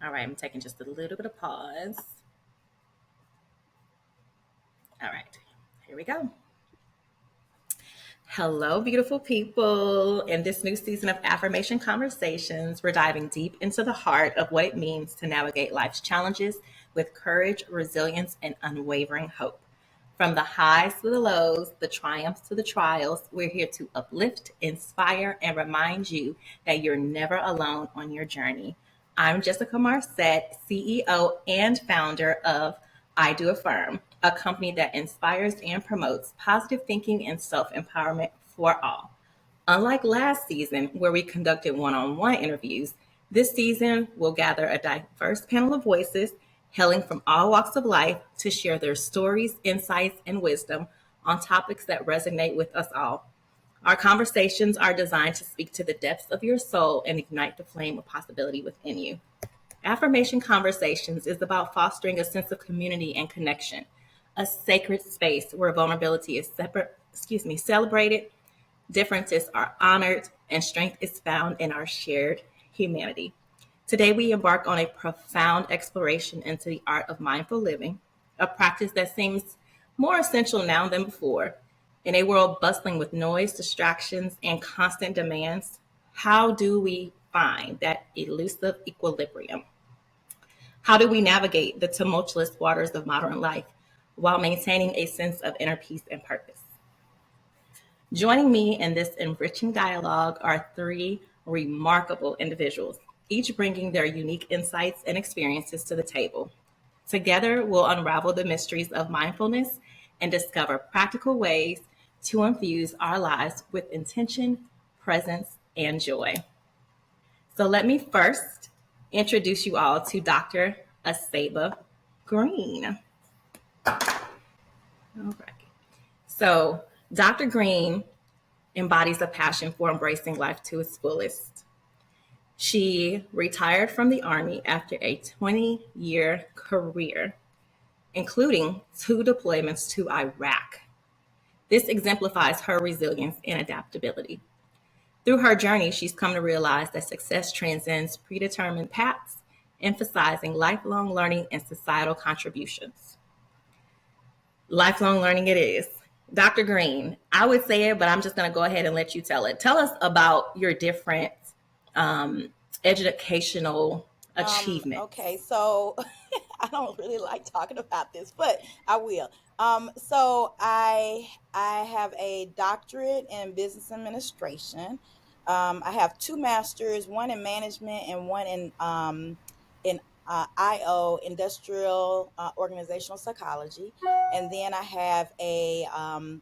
All right, I'm taking just a little bit of pause. All right, here we go. Hello, beautiful people. In this new season of Affirmation Conversations, we're diving deep into the heart of what it means to navigate life's challenges with courage, resilience, and unwavering hope. From the highs to the lows, the triumphs to the trials, we're here to uplift, inspire, and remind you that you're never alone on your journey. I'm Jessica Marset, CEO and founder of idoaffirm, a company that inspires and promotes positive thinking and self empowerment for all. Unlike last season, where we conducted one on one interviews, this season we'll gather a diverse panel of voices hailing from all walks of life to share their stories, insights, and wisdom on topics that resonate with us all. Our conversations are designed to speak to the depths of your soul and ignite the flame of possibility within you. Affirmation Conversations is about fostering a sense of community and connection, a sacred space where vulnerability is celebrated, differences are honored, and strength is found in our shared humanity. Today, we embark on a profound exploration into the art of mindful living, a practice that seems more essential now than before. In a world bustling with noise, distractions, and constant demands, how do we find that elusive equilibrium? How do we navigate the tumultuous waters of modern life while maintaining a sense of inner peace and purpose? Joining me in this enriching dialogue are three remarkable individuals, each bringing their unique insights and experiences to the table. Together, we'll unravel the mysteries of mindfulness and discover practical ways to infuse our lives with intention, presence, and joy. So let me first introduce you all to Dr. Aseba Green. All right. So, Dr. Green embodies a passion for embracing life to its fullest. She retired from the Army after a 20-year career, including 2 deployments to Iraq. This exemplifies her resilience and adaptability. Through her journey, she's come to realize that success transcends predetermined paths, emphasizing lifelong learning and societal contributions. Lifelong learning it is. Dr. Green, I would say it, but I'm just going to go ahead and let you tell it. Tell us about your different educational achievements. Okay, so I don't really like talking about this, but I will. So I have a doctorate in business administration. I have 2 masters, one in management and one in IO, industrial organizational psychology, and then I have a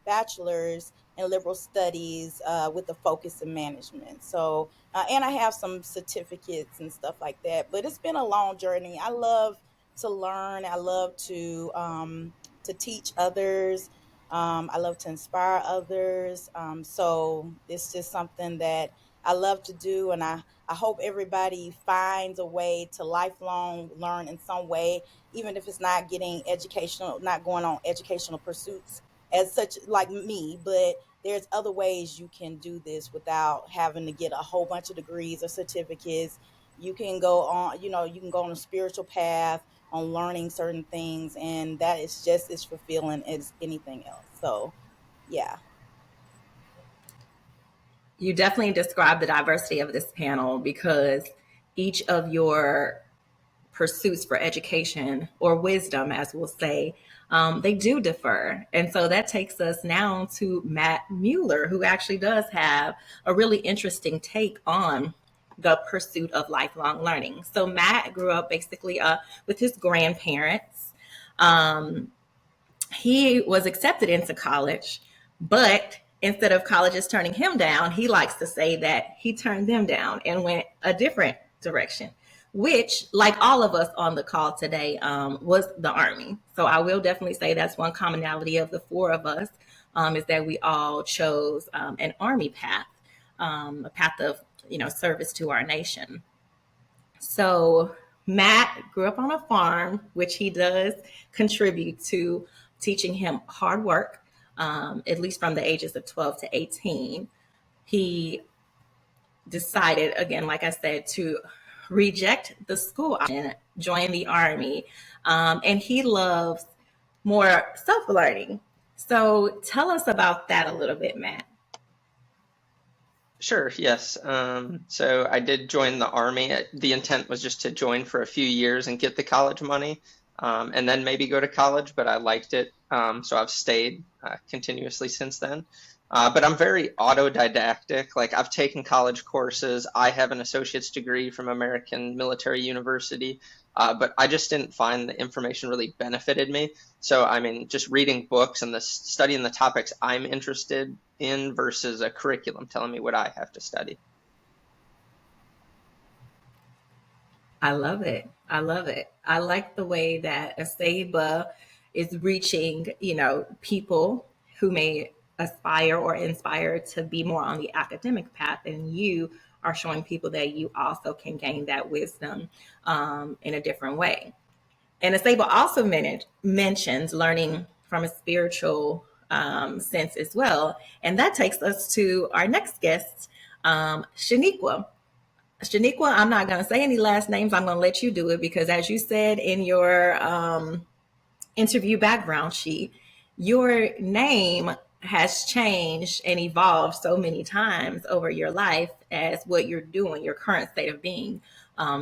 bachelor's in liberal studies with a focus in management. So and I have some certificates and stuff like that. But it's been a long journey. I love to learn. I love to teach others. I love to inspire others. So it's just something that I love to do, and I hope everybody finds a way to lifelong learn in some way, even if it's not getting educational, not going on educational pursuits as such like me, but there's other ways you can do this without having to get a whole bunch of degrees or certificates. You can go on, you can go on a spiritual path on learning certain things, and that is just as fulfilling as anything else. So, yeah. You definitely describe the diversity of this panel because each of your pursuits for education or wisdom, as we'll say, they do differ. And so that takes us now to Matt Mueller, who actually does have a really interesting take on the pursuit of lifelong learning. So Matt grew up basically with his grandparents. Um, he was accepted into college, but instead of colleges turning him down, he likes to say that he turned them down and went a different direction, which, like all of us on the call today, was the Army. So I will definitely say that's one commonality of the 4 of us, is that we all chose an Army path, a path of service to our nation. So Matt grew up on a farm, which he does contribute to teaching him hard work, at least from the ages of 12 to 18. He decided, again, like I said, to reject the school option, join the army, and he loves more self-learning. So tell us about that a little bit, Matt. Sure, yes. So I did join the Army. The intent was just to join for a few years and get the college money, and then maybe go to college, but I liked it. So I've stayed continuously since then. But I'm very autodidactic. Like I've taken college courses. I have an associate's degree from American Military University, but I just didn't find the information really benefited me. So I mean, just reading books and studying the topics I'm interested in versus a curriculum telling me what I have to study. I love it. I love it. I like the way that Aseba is reaching, people who may aspire or inspire to be more on the academic path, and you are showing people that you also can gain that wisdom in a different way. And Aseba also mentions learning from a spiritual sense as well. And that takes us to our next guest, Shaniqua. Shaniqua, I'm not going to say any last names. I'm going to let you do it because, as you said in your interview background sheet, your name has changed and evolved so many times over your life as what you're doing, your current state of being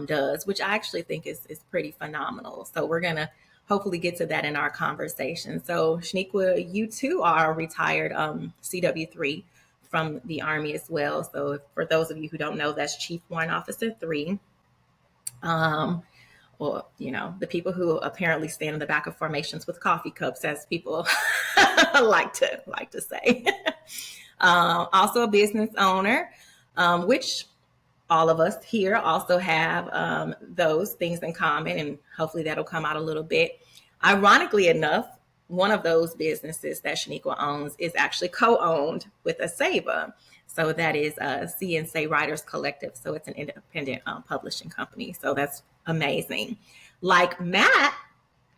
does, which I actually think is pretty phenomenal. So we're going to hopefully get to that in our conversation. So Shaniqua, you too are a retired CW3 from the Army as well. So for those of you who don't know, that's Chief Warrant Officer 3. Or the people who apparently stand in the back of formations with coffee cups, as people like to say. Also a business owner, which all of us here also have those things in common, and hopefully that'll come out a little bit. Ironically enough, one of those businesses that Shaniqua owns is actually co-owned with Aseba. So that is C and Say Writers Collective. So it's an independent publishing company. So that's amazing. Like Matt,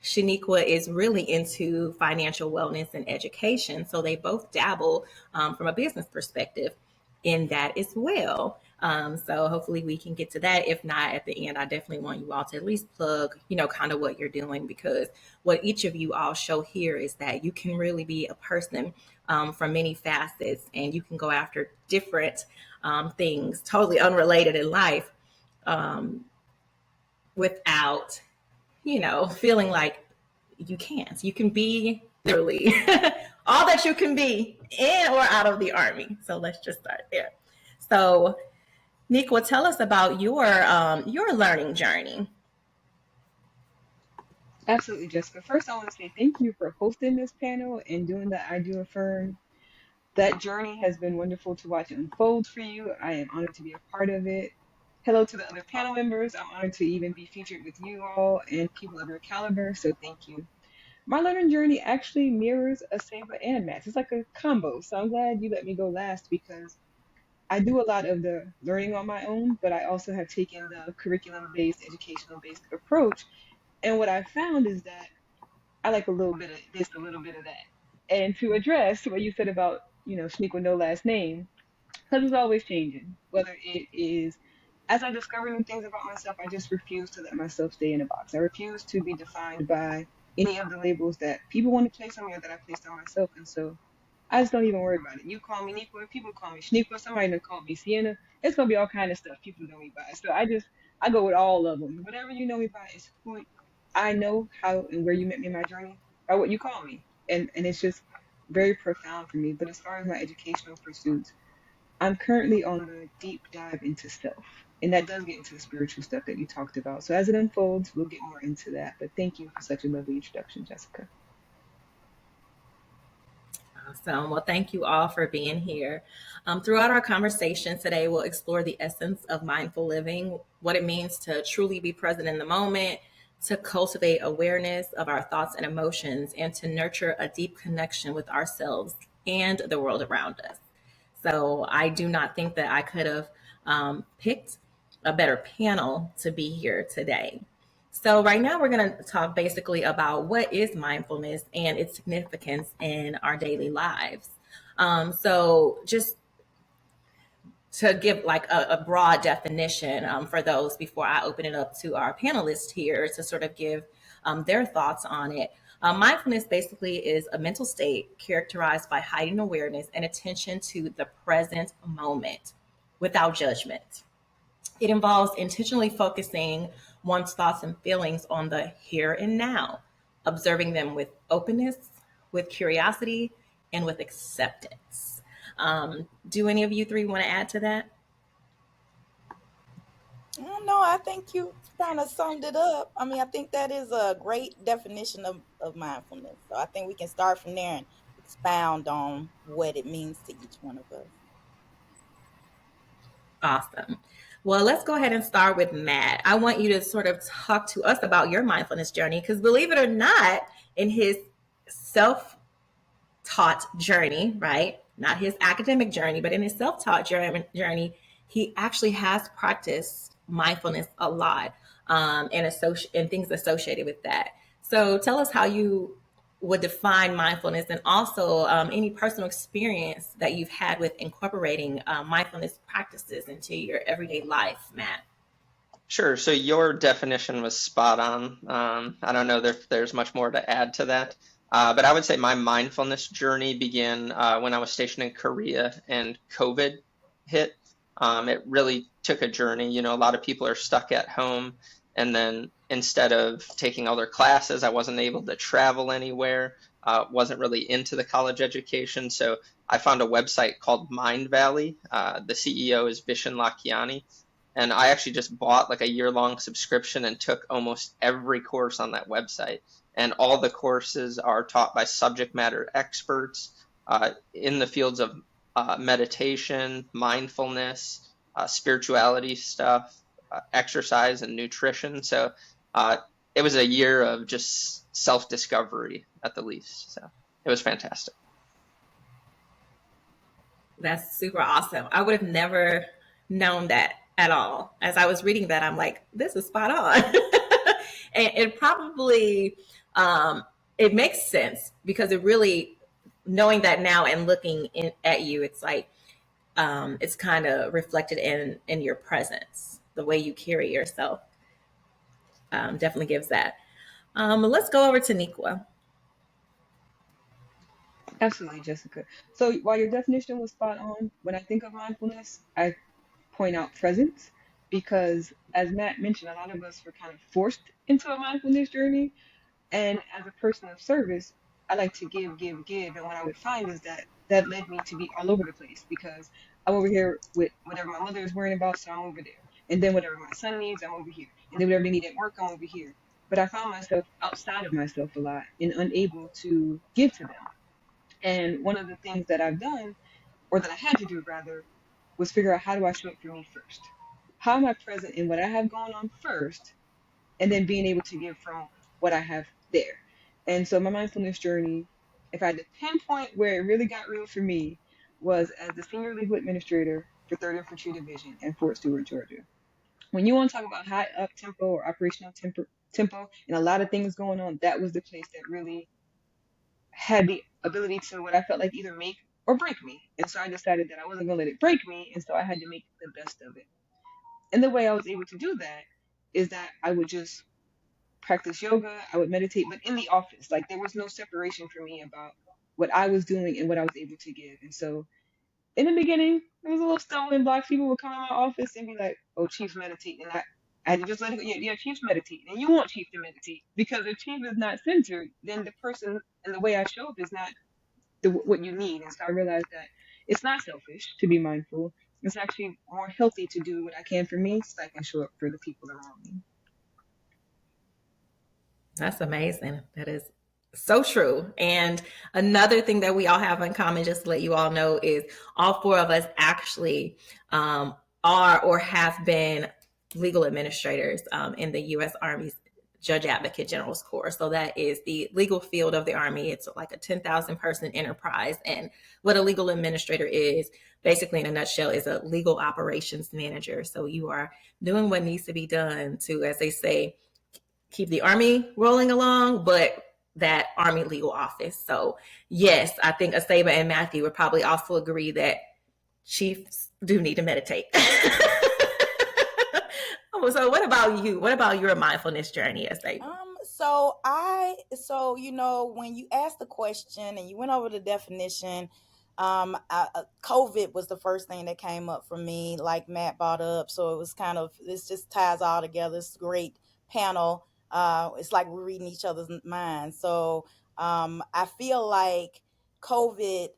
Shaniqua is really into financial wellness and education. So they both dabble from a business perspective in that as well. So hopefully we can get to that. If not, at the end, I definitely want you all to at least plug, kind of what you're doing, because what each of you all show here is that you can really be a person from many facets, and you can go after different things totally unrelated in life without, feeling like you can't. You can be literally all that you can be in or out of the Army. So let's just start there. So Niqua, tell us about your learning journey. Absolutely, Jessica. First, I want to say thank you for hosting this panel and doing the I Do Affirm. That journey has been wonderful to watch it unfold for you. I am honored to be a part of it. Hello to the other panel members. I'm honored to even be featured with you all and people of your caliber, so thank you. My learning journey actually mirrors Aseba and Matt's. It's like a combo, so I'm glad you let me go last because I do a lot of the learning on my own, but I also have taken the curriculum based, educational based approach. And what I found is that I like a little bit of this, a little bit of that. And to address what you said about, Shanique with no last name, because it's always changing. Whether it is as I discover new things about myself, I just refuse to let myself stay in a box. I refuse to be defined by any of the labels that people want to place on me or that I placed on myself. And so I just don't even worry about it. You call me Niqua, people call me Shaniqua, somebody done called me Sienna. It's gonna be all kind of stuff people know me by. So I go with all of them. Whatever you know me by is who I know, how and where you met me in my journey by what you call me. And it's just very profound for me. But as far as my educational pursuits, I'm currently on the deep dive into self. And that does get into the spiritual stuff that you talked about. So as it unfolds, we'll get more into that. But thank you for such a lovely introduction, Jessica. Awesome. Well, thank you all for being here. Throughout our conversation today, we'll explore the essence of mindful living, what it means to truly be present in the moment, to cultivate awareness of our thoughts and emotions, and to nurture a deep connection with ourselves and the world around us. So I do not think that I could have picked a better panel to be here today. So right now we're going to talk basically about what is mindfulness and its significance in our daily lives. So just to give like a broad definition for those before I open it up to our panelists here to sort of give their thoughts on it. Mindfulness basically is a mental state characterized by heightened awareness and attention to the present moment without judgment. It involves intentionally focusing one's thoughts and feelings on the here and now, observing them with openness, with curiosity, and with acceptance. Do any of you three want to add to that? No, I think you kind of summed it up. I mean, I think that is a great definition of mindfulness. So I think we can start from there and expound on what it means to each one of us. Awesome. Well, let's go ahead and start with Matt. I want you to sort of talk to us about your mindfulness journey because believe it or not, in his self taught journey, right? Not his academic journey, but in his self taught journey, he actually has practiced mindfulness a lot and things associated with that. So tell us how you would define mindfulness and also any personal experience that you've had with incorporating mindfulness practices into your everyday life, Matt. Sure. So your definition was spot on. I don't know if there's much more to add to that. But I would say my mindfulness journey began when I was stationed in Korea and COVID hit. It really took a journey. You know, a lot of people are stuck at home. And then instead of taking other classes, I wasn't able to travel anywhere, wasn't really into the college education. So I found a website called Mind Valley. The CEO is Vishen Lakhiani. And I actually just bought like a year-long subscription and took almost every course on that website. And all the courses are taught by subject matter experts in the fields of meditation, mindfulness, spirituality stuff, exercise, and nutrition. So it was a year of just self-discovery at the least. So it was fantastic. That's super awesome. I would have never known that at all. As I was reading that, I'm like, this is spot on. And it probably, it makes sense because it really, knowing that now and looking at you, it's like, it's kind of reflected in your presence, the way you carry yourself. Definitely gives that. Let's go over to Niqua. Absolutely, Jessica. So while your definition was spot on, when I think of mindfulness, I point out presence because, as Matt mentioned, a lot of us were kind of forced into a mindfulness journey. And as a person of service, I like to give, give, give. And what I would find is that that led me to be all over the place because I'm over here with whatever my mother is worrying about, so I'm over there. And then whatever my son needs, I'm over here. And then whatever they need at work, I'm over here. But I found myself outside of myself a lot and unable to give to them. And one of the things that I've done, or that I had to do rather, was figure out how do I show up for me first? How am I present in what I have going on first, and then being able to give from what I have there? And so my mindfulness journey, if I had to pinpoint where it really got real for me, was as the senior legal administrator for 3rd Infantry Division in Fort Stewart, Georgia. When you want to talk about high up tempo or operational tempo and a lot of things going on, that was the place that really had the ability to what I felt like either make or break me. And so I decided that I wasn't going to let it break me. And so I had to make the best of it. And the way I was able to do that is that I would just practice yoga, I would meditate, but in the office. Like there was no separation for me about what I was doing and what I was able to give. And so in the beginning, there was a little stumbling blocks. People would come in my office and be like, "Oh, Chief's meditating." And I had to just let it go. Yeah, Chief's meditating. And you want Chief to meditate because if Chief is not centered, then the person and the way I show up is not what you need. And so I realized that it's not selfish to be mindful. It's actually more healthy to do what I can for me so I can show up for the people around me. That's amazing. That is so true. And another thing that we all have in common, just to let you all know, is all four of us actually are or have been legal administrators in the U.S. Army's Judge Advocate General's Corps. So that is the legal field of the Army. It's like a 10,000 person enterprise. And what a legal administrator is, basically in a nutshell, is a legal operations manager. So you are doing what needs to be done to, as they say, keep the Army rolling along, but that Army legal office. So yes, I think Aseba and Matthew would probably also agree that Chief's do need to meditate. So what about you? What about your mindfulness journey, Aseba? So when you asked the question and you went over the definition, COVID was the first thing that came up for me, like Matt brought up. So it was kind of, this just ties all together. It's a great panel. It's like we're reading each other's minds. So I feel like COVID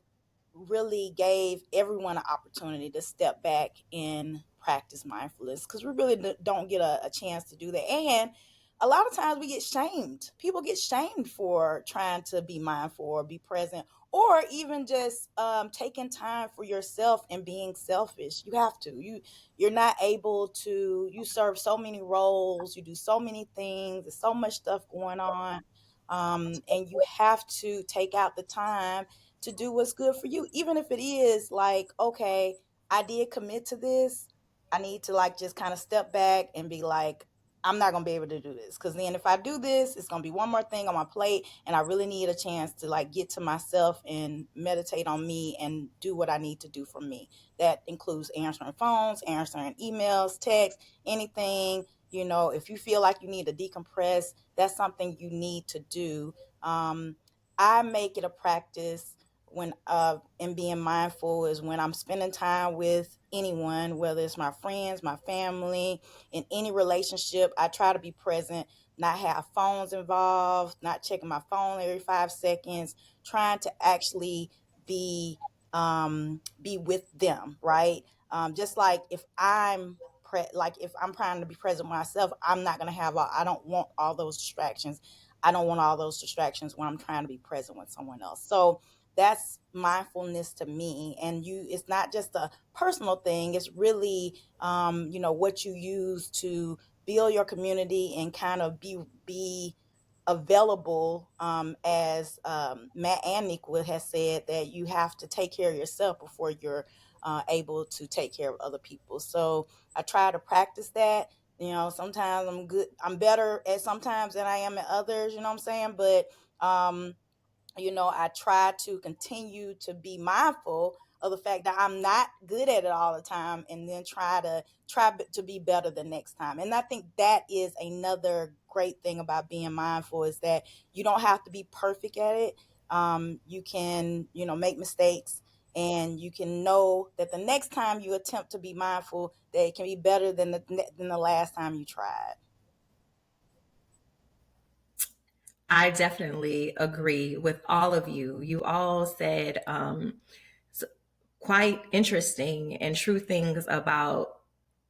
really gave everyone an opportunity to step back and practice mindfulness, because we really don't get a chance to do that. And a lot of times we get shamed. People get shamed for trying to be mindful or be present, or even just taking time for yourself and being selfish. You have to. You're not able to. You serve so many roles. You do so many things. There's so much stuff going on, and you have to take out the time to do what's good for you, even if it is like, okay, I did commit to this. I need to like just kind of step back and be like, I'm not gonna be able to do this, because then if I do this, it's gonna be one more thing on my plate, and I really need a chance to like get to myself and meditate on me and do what I need to do for me. That includes answering phones, answering emails, texts, anything. If you feel like you need to decompress, that's something you need to do. I make it a practice when and being mindful is when I'm spending time with anyone, whether it's my friends, my family, in any relationship. I try to be present, not have phones involved, not checking my phone every 5 seconds, trying to actually be with them, right? Just like if I'm like if I'm trying to be present myself, I'm not gonna have I don't want all those distractions. I don't want all those distractions when I'm trying to be present with someone else. So that's mindfulness to me. And it's not just a personal thing. It's really what you use to build your community and kind of be available, as Matt and Niqua has said, that you have to take care of yourself before you're able to take care of other people. So I try to practice that. Sometimes I'm better at sometimes than I am at others, you know what I'm saying? But I try to continue to be mindful of the fact that I'm not good at it all the time, and then try to be better the next time. And I think that is another great thing about being mindful, is that you don't have to be perfect at it. You can, make mistakes, and you can know that the next time you attempt to be mindful, that it can be better than the last time you tried. I definitely agree with all of you. You all said quite interesting and true things about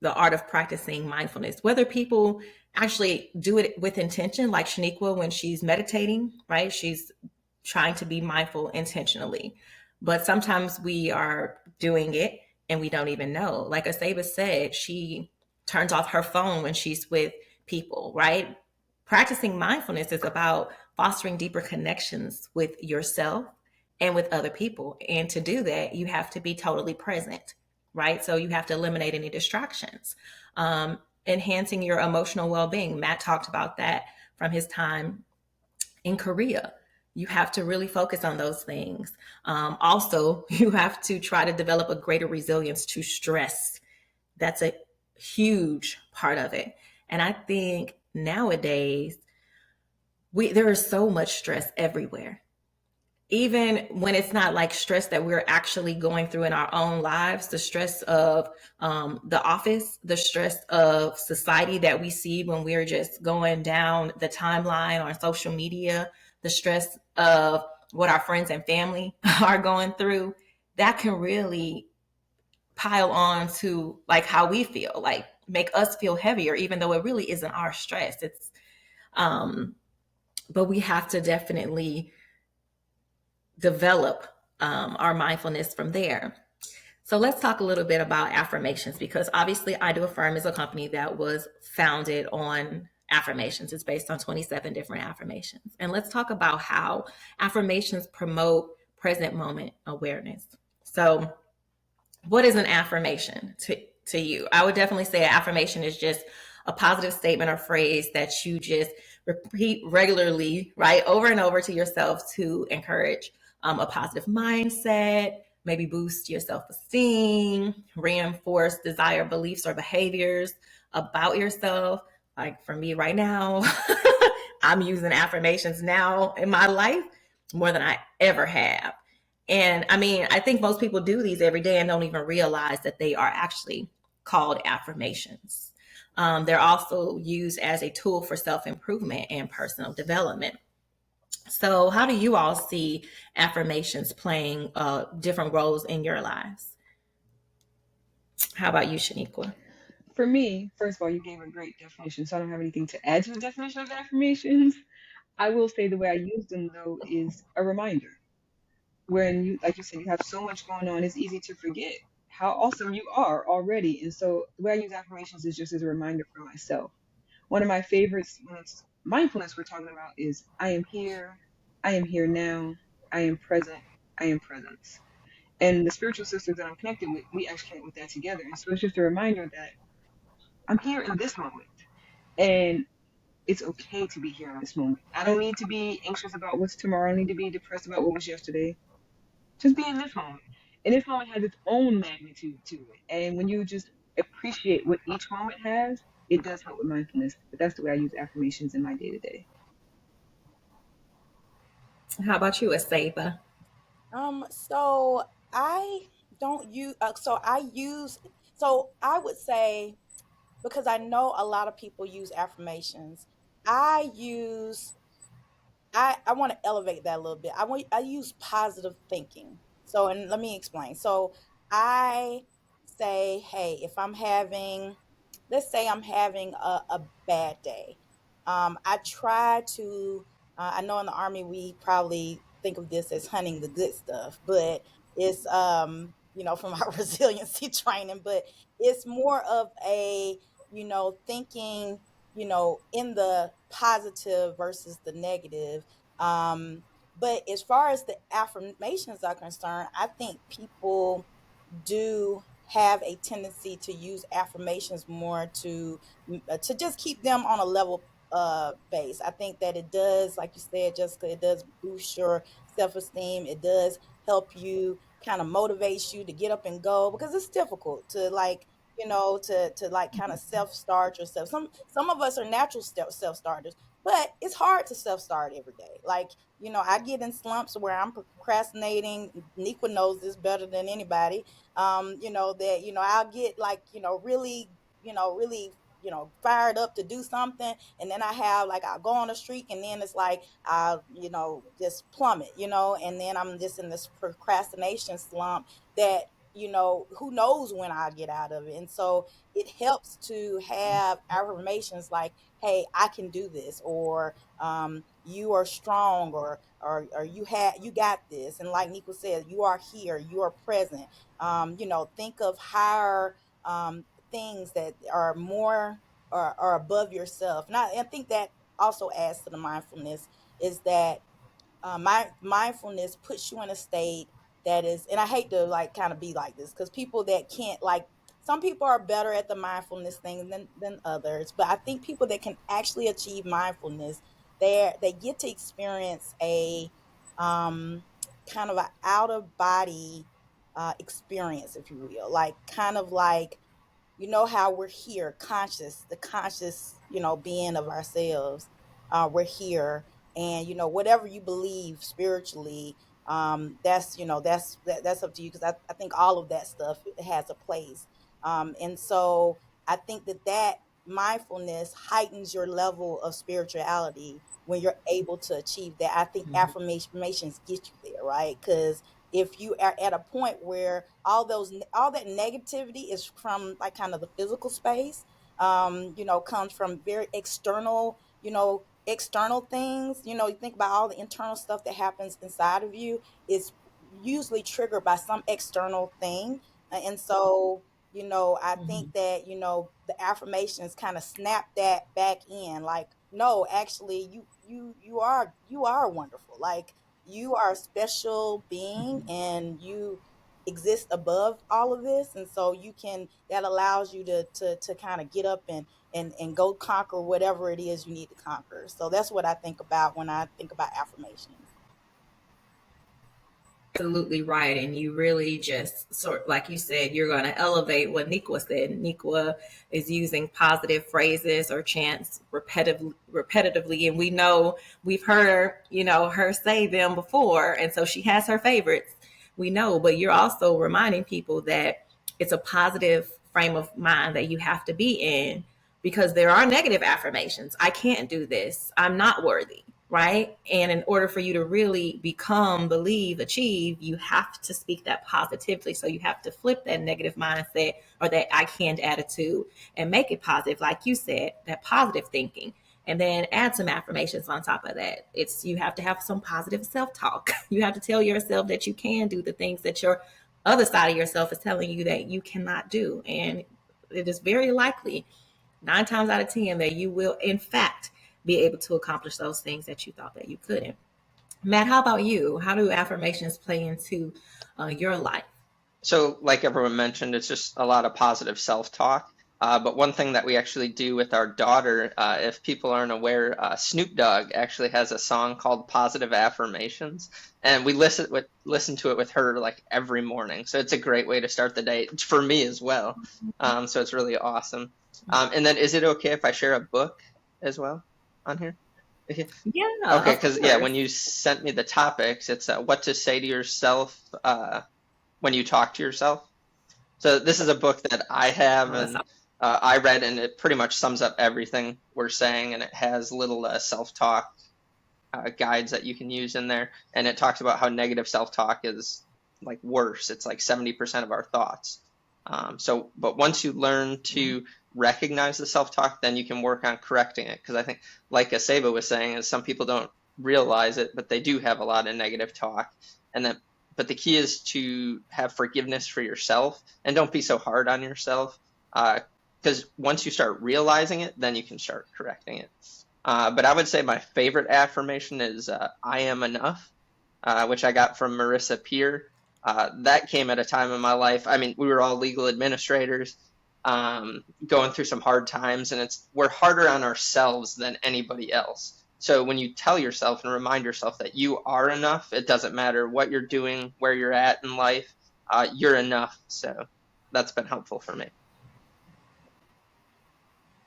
the art of practicing mindfulness, whether people actually do it with intention, like Shaniqua when she's meditating, right? She's trying to be mindful intentionally. But sometimes we are doing it and we don't even know. Like Aseba said, she turns off her phone when she's with people, right? Practicing mindfulness is about fostering deeper connections with yourself and with other people. And to do that, you have to be totally present, right? So you have to eliminate any distractions. Enhancing your emotional well being. Matt talked about that from his time in Korea. You have to really focus on those things. Also, you have to try to develop a greater resilience to stress. That's a huge part of it. And I think nowadays, there is so much stress everywhere, even when it's not like stress that we're actually going through in our own lives. The stress of the office, the stress of society that we see when we're just going down the timeline on social media, the stress of what our friends and family are going through, that can really pile on to like how we feel, like make us feel heavier, even though it really isn't our stress. Um but we have to definitely develop our mindfulness from there. So let's talk a little bit about affirmations, because obviously idoaffirm is a company that was founded on affirmations. It's based on 27 different affirmations. And let's talk about how affirmations promote present moment awareness. So what is an affirmation to you? I would definitely say an affirmation is just a positive statement or phrase that you just repeat regularly, right, over and over to yourself to encourage a positive mindset, maybe boost your self esteem, reinforce desired beliefs or behaviors about yourself. Like for me right now, I'm using affirmations now in my life more than I ever have. And I mean, I think most people do these every day and don't even realize that they are actually called affirmations. They're also used as a tool for self improvement and personal development. So, how do you all see affirmations playing different roles in your lives? How about you, Shaniqua? For me, first of all, you gave a great definition, so I don't have anything to add to the definition of affirmations. I will say the way I use them though is a reminder. When you, like you said, you have so much going on, it's easy to forget how awesome you are already. And so the way I use affirmations is just as a reminder for myself. One of my favorites when it's mindfulness we're talking about is I am here now, I am present, I am presence. And the spiritual sisters that I'm connected with, we actually connect with that together. And so it's just a reminder that I'm here in this moment. And it's okay to be here in this moment. I don't need to be anxious about what's tomorrow. I don't need to be depressed about what was yesterday. Just be in this moment. And this moment has its own magnitude to it. And when you just appreciate what each moment has, it does help with mindfulness. But that's the way I use affirmations in my day to day. How about you, Aseba? So I don't use, so I would say, because I know a lot of people use affirmations, I use I want to elevate that a little bit. I use positive thinking. So, and let me explain. So I say, hey, if I'm having, let's say I'm having a bad day, I try to. I know in the army we probably think of this as hunting the good stuff, but it's from our resiliency training, but it's more of a thinking in the positive versus the negative. um but as far as the affirmations are concerned, I think people do have a tendency to use affirmations more to just keep them on a level base. I think that it does, like you said, Jessica, it does boost your self-esteem. It does help you, kind of motivates you to get up and go, because it's difficult to like to like kind of self-start yourself. Some of us are natural self-starters, but it's hard to self-start every day. Like, I get in slumps where I'm procrastinating. Niqua knows this better than anybody. That I'll get like really really fired up to do something, and then I'll go on a streak, and then it's like I'll just plummet, and then I'm just in this procrastination slump that who knows when I'll get out of it. And so it helps to have affirmations like, hey, I can do this, or you are strong, or you got this. And like Nico said, you are here, you are present. Think of higher things that are more or above yourself. And I think that also adds to the mindfulness, is that my mindfulness puts you in a state that is, and I hate to like kind of be like this, because people that can't, like, some people are better at the mindfulness thing than others, but I think people that can actually achieve mindfulness, they get to experience a um kind of an out of body experience, if you will, like kind of like, how we're here, conscious, the conscious, being of ourselves. We're here, and whatever you believe spiritually, that's up to you, because I think all of that stuff has a place. And so I think that mindfulness heightens your level of spirituality when you're able to achieve that. I think Mhm. affirmations get you there, right? Because if you are at a point where all that negativity is from like kind of the physical space, comes from very external, external things. You think about all the internal stuff that happens inside of you is usually triggered by some external thing. And so I think Mhm. that the affirmations kind of snap that back in, like, no, actually, you are wonderful. Like, you are a special being, Mhm. and you exist above all of this. And so that allows you to kind of get up and go conquer whatever it is you need to conquer. So that's what I think about when I think about affirmations. Absolutely right. And you really just sort like you said, you're going to elevate what Niqua said. Niqua is using positive phrases or chants repetitively. And we know we've heard her, her say them before. And so she has her favorites. We know, but you're also reminding people that it's a positive frame of mind that you have to be in, because there are negative affirmations. I can't do this. I'm not worthy. Right. And in order for you to really become, believe, achieve, you have to speak that positively. So you have to flip that negative mindset or that I can't attitude and make it positive. Like you said, that positive thinking. And then add some affirmations on top of that. You have to have some positive self-talk. You have to tell yourself that you can do the things that your other side of yourself is telling you that you cannot do. And it is very likely 9 times out of 10 that you will, in fact, be able to accomplish those things that you thought that you couldn't. Matt, how about you? How do affirmations play into your life? So, like everyone mentioned, it's just a lot of positive self-talk. But one thing that we actually do with our daughter, if people aren't aware, Snoop Dogg actually has a song called Positive Affirmations, and we listen to it with her like every morning. So it's a great way to start the day for me as well. So it's really awesome. And then, is it okay if I share a book as well on here? Yeah, Okay, of because course. when you sent me the topics, it's what to say to yourself when you talk to yourself. So this is a book that I have, Oh, that's and I read, and it pretty much sums up everything we're saying, and it has little self-talk guides that you can use in there, and it talks about how negative self-talk is like worse. It's like 70% of our thoughts. But once you learn to recognize the self-talk, then you can work on correcting it. Because I think, like Aseba was saying, is some people don't realize it, but they do have a lot of negative talk. But the key is to have forgiveness for yourself and don't be so hard on yourself. Because once you start realizing it, then you can start correcting it. But I would say my favorite affirmation is I am enough, which I got from Marissa Peer. That came at a time in my life. I mean, we were all legal administrators, going through some hard times, and we're harder on ourselves than anybody else. So when you tell yourself and remind yourself that you are enough, it doesn't matter what you're doing, where you're at in life, you're enough. So that's been helpful for me.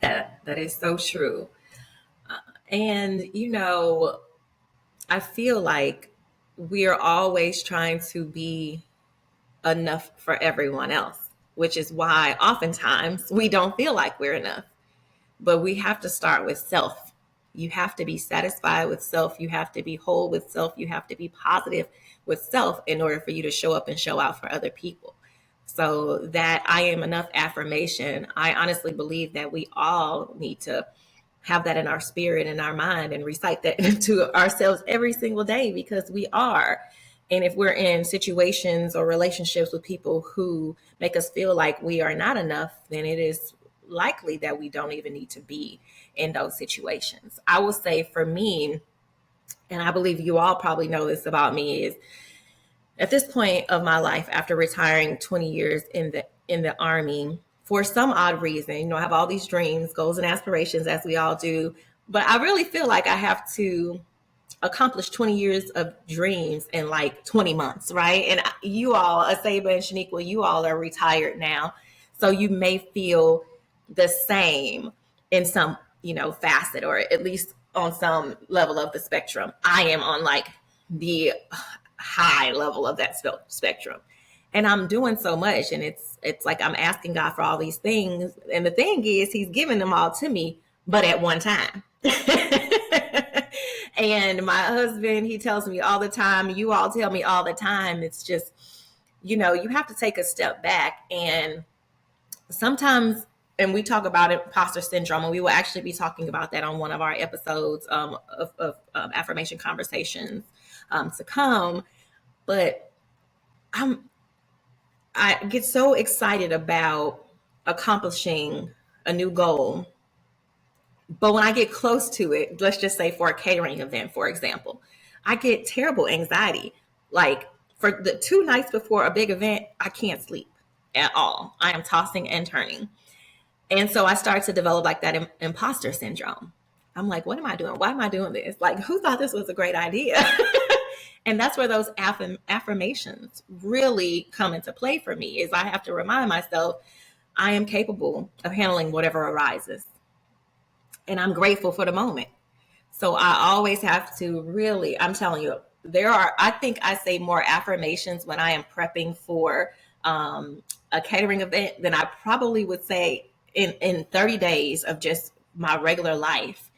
That is so true. And, I feel like we are always trying to be enough for everyone else, which is why oftentimes we don't feel like we're enough. But we have to start with self. You have to be satisfied with self. You have to be whole with self. You have to be positive with self in order for you to show up and show out for other people. So that I am enough affirmation, I honestly believe that we all need to have that in our spirit and our mind and recite that to ourselves every single day, because we are. And if we're in situations or relationships with people who make us feel like we are not enough, then it is likely that we don't even need to be in those situations. I will say for me, and I believe you all probably know this about me, is at this point of my life, after retiring 20 years in the Army, for some odd reason, I have all these dreams, goals, and aspirations, as we all do. But I really feel like I have to accomplish 20 years of dreams in like 20 months, right? And you all, Aseba and Shaniqua, you all are retired now. So you may feel the same in some, facet, or at least on some level of the spectrum. I am on like the high level of that spectrum. And I'm doing so much, and it's like I'm asking God for all these things. And the thing is, He's giving them all to me, but at one time. And my husband, he tells me all the time, you all tell me all the time, it's just, you have to take a step back. And sometimes, and we talk about imposter syndrome, and we will actually be talking about that on one of our episodes of affirmation conversations to come. But I get so excited about accomplishing a new goal. But when I get close to it, let's just say for a catering event, for example, I get terrible anxiety. Like for the 2 nights before a big event, I can't sleep at all. I am tossing and turning. And so I start to develop like that imposter syndrome. I'm like, what am I doing? Why am I doing this? Like, who thought this was a great idea? And that's where those affirmations really come into play for me, is I have to remind myself I am capable of handling whatever arises. And I'm grateful for the moment. So I always have to really, I'm telling you, I think I say more affirmations when I am prepping for a catering event than I probably would say in 30 days of just my regular life.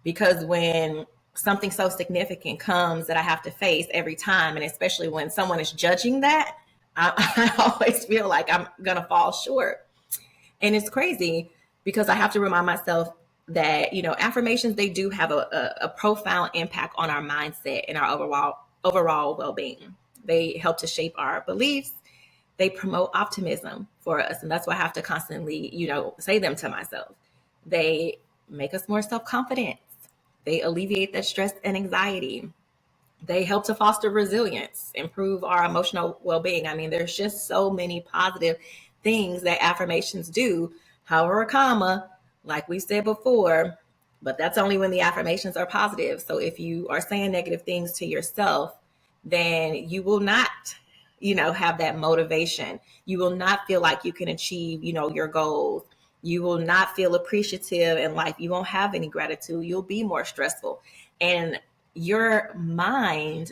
Because when something so significant comes that I have to face every time, and especially when someone is judging that, I always feel like I'm going to fall short. And it's crazy because I have to remind myself that, affirmations, they do have a profound impact on our mindset and our overall well-being. They help to shape our beliefs. They promote optimism for us. And that's why I have to constantly, say them to myself. They make us more self-confident. They alleviate that stress and anxiety. They help to foster resilience, improve our emotional well-being. I mean, there's just so many positive things that affirmations do. However, comma, like we said before, but that's only when the affirmations are positive. So if you are saying negative things to yourself, then you will not, have that motivation. You will not feel like you can achieve, your goals. You will not feel appreciative in life. You won't have any gratitude. You'll be more stressful. And your mind,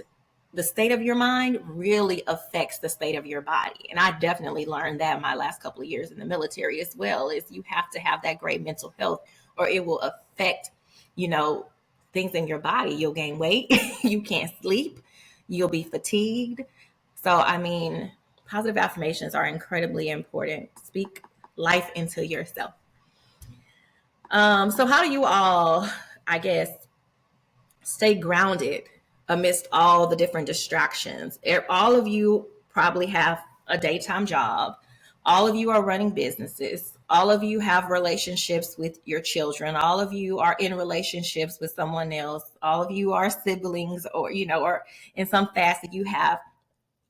the state of your mind really affects the state of your body. And I definitely learned that my last couple of years in the military as well, is you have to have that great mental health or it will affect, things in your body. You'll gain weight, you can't sleep, you'll be fatigued. So, I mean, positive affirmations are incredibly important. Speak life into yourself. So how do you all, I guess, stay grounded amidst all the different distractions? All of you probably have a daytime job. All of you are running businesses. All of you have relationships with your children. All of you are in relationships with someone else. All of you are siblings, or, or in some facet, you have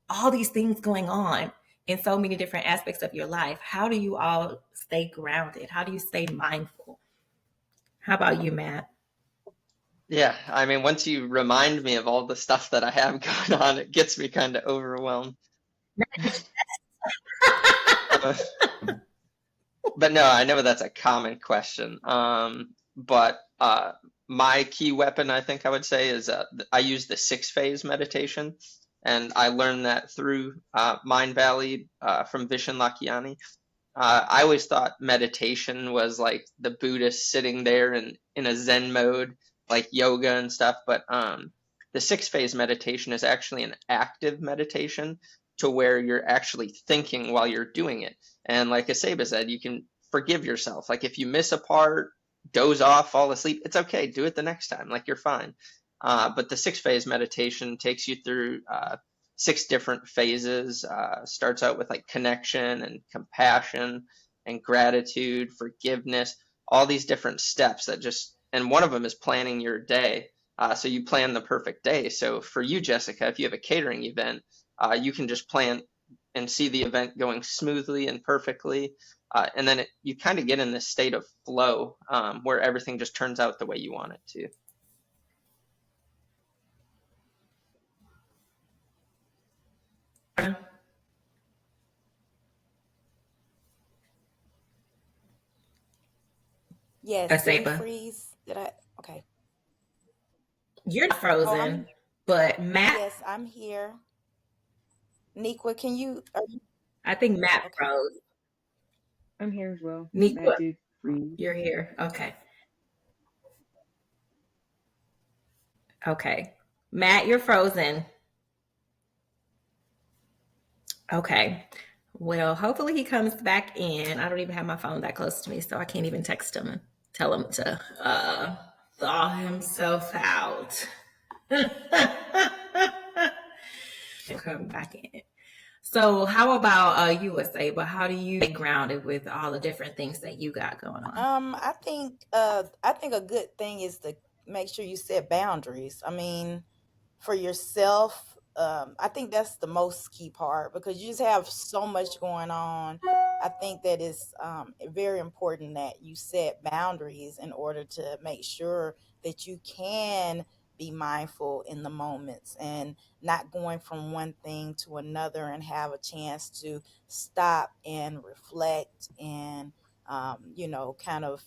all these things going on in so many different aspects of your life. How do you all stay grounded? How do you stay mindful? How about you, Matt? Yeah, I mean, once you remind me of all the stuff that I have going on, it gets me kind of overwhelmed. Uh, but no, I know that's a common question. But my key weapon, I think I would say, is I use the 6 phase meditation, and I learned that through Mind Valley from Vishen Lakhiani. I always thought meditation was like the Buddhist sitting there in a Zen mode, like yoga and stuff. But the 6 phase meditation is actually an active meditation to where you're actually thinking while you're doing it. And like Aseba said, you can forgive yourself. Like if you miss a part, doze off, fall asleep, it's okay. Do it the next time. Like you're fine. But the 6 phase meditation takes you through 6 different phases. Starts out with like connection and compassion and gratitude, forgiveness, all these different steps that just, and one of them is planning your day. So you plan the perfect day. So for you, Jessica, if you have a catering event, you can just plan and see the event going smoothly and perfectly. And then you kind of get in this state of flow where everything just turns out the way you want it to. Yes, did we Aseba, freeze? Did I? Okay. you're not Oh, I'm frozen, but Matt, yes, I'm here. Niqua, can you? Are you I think Matt okay? froze. I'm here as well. That Niqua, did freeze. you're here. Okay. Okay. Matt, you're frozen. Okay. Well, hopefully he comes back in. I don't even have my phone that close to me, so I can't even text him and tell him to thaw himself out. Come back in. So, how about you, Asaba? How do you get grounded with all the different things that you got going on? I think a good thing is to make sure you set boundaries. I mean, for yourself, I think that's the most key part because you just have so much going on. I think that is very important that you set boundaries in order to make sure that you can be mindful in the moments and not going from one thing to another, and have a chance to stop and reflect and kind of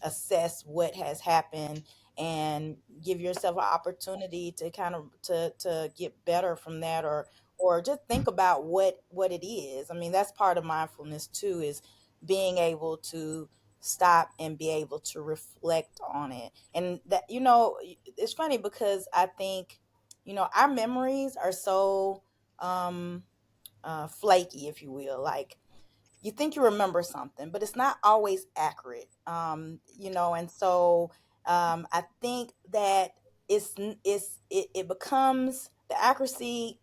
assess what has happened, and give yourself an opportunity to kind of to get better from that, or just think about what it is. I mean, that's part of mindfulness too, is being able to stop and be able to reflect on it. And that, it's funny because I think, our memories are so um flaky, if you will. Like, you think you remember something, but it's not always accurate. And so I think that it becomes, the accuracy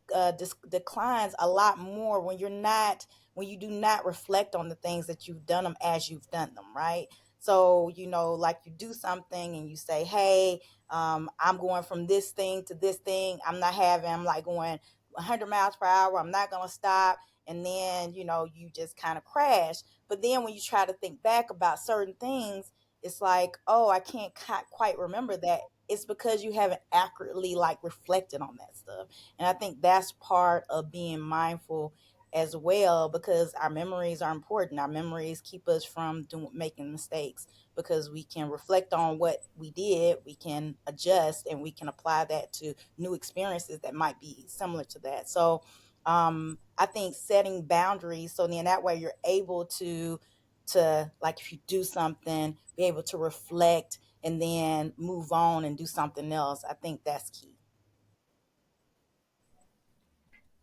declines a lot more when you do not reflect on the things that you've done them as you've done them, right? So, like, you do something and you say, hey, I'm going from this thing to this thing. I'm like going 100 miles per hour. I'm not going to stop. And then, you just kind of crash. But then when you try to think back about certain things, it's like, oh, I can't quite remember that. It's because you haven't accurately, like, reflected on that stuff. And I think that's part of being mindful as well, because our memories are important. Our memories keep us from making mistakes, because we can reflect on what we did, we can adjust, and we can apply that to new experiences that might be similar to that. So I think setting boundaries, so then that way you're able to, like, if you do something, be able to reflect and then move on and do something else. I think that's key.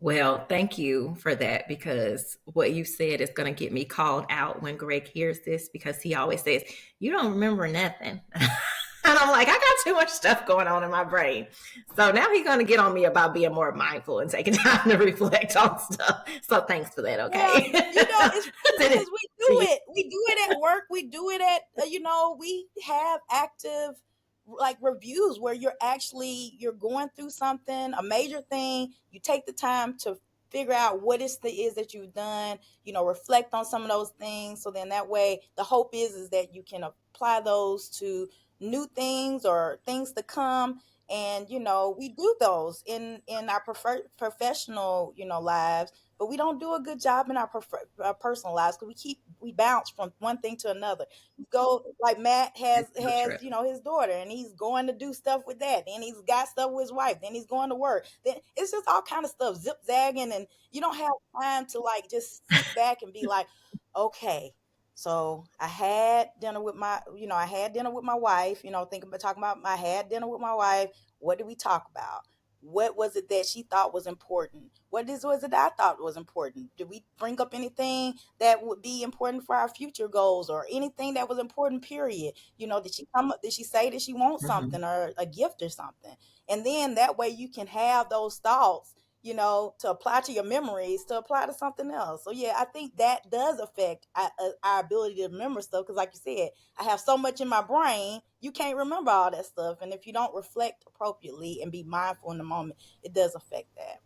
Well, thank you for that, because what you said is going to get me called out when Greg hears this, because he always says, "You don't remember nothing." And I'm like, I got too much stuff going on in my brain. So now he's going to get on me about being more mindful and taking time to reflect on stuff. So thanks for that, Well, okay? it's funny because we do it. We do it at work. We do it at, we have active, like, reviews where you're going through something, a major thing. You take the time to figure out what is that you've done, reflect on some of those things. So then that way, the hope is that you can apply those to new things or things to come. And, we do those in our professional, lives, but we don't do a good job in our personal lives, because we bounce from one thing to another. We go, like, Matt It's so has true. his daughter, and he's going to do stuff with that. Then he's got stuff with his wife. Then he's going to work. Then it's just all kind of stuff zip zagging, and you don't have time to, like, just sit back and be like, okay. So I had dinner with my wife. Thinking about talking about I had dinner with my wife. What did we talk about? What was it that she thought was important? Was it that I thought was important? Did we bring up anything that would be important for our future goals, or anything that was important, period? Did she come up, did she say that she wants Mhm. something, or a gift or something? And then that way you can have those thoughts, to apply to your memories, to apply to something else. So yeah, I think that does affect our ability to remember stuff, because, like you said, I have so much in my brain, you can't remember all that stuff. And if you don't reflect appropriately and be mindful in the moment, it does affect that.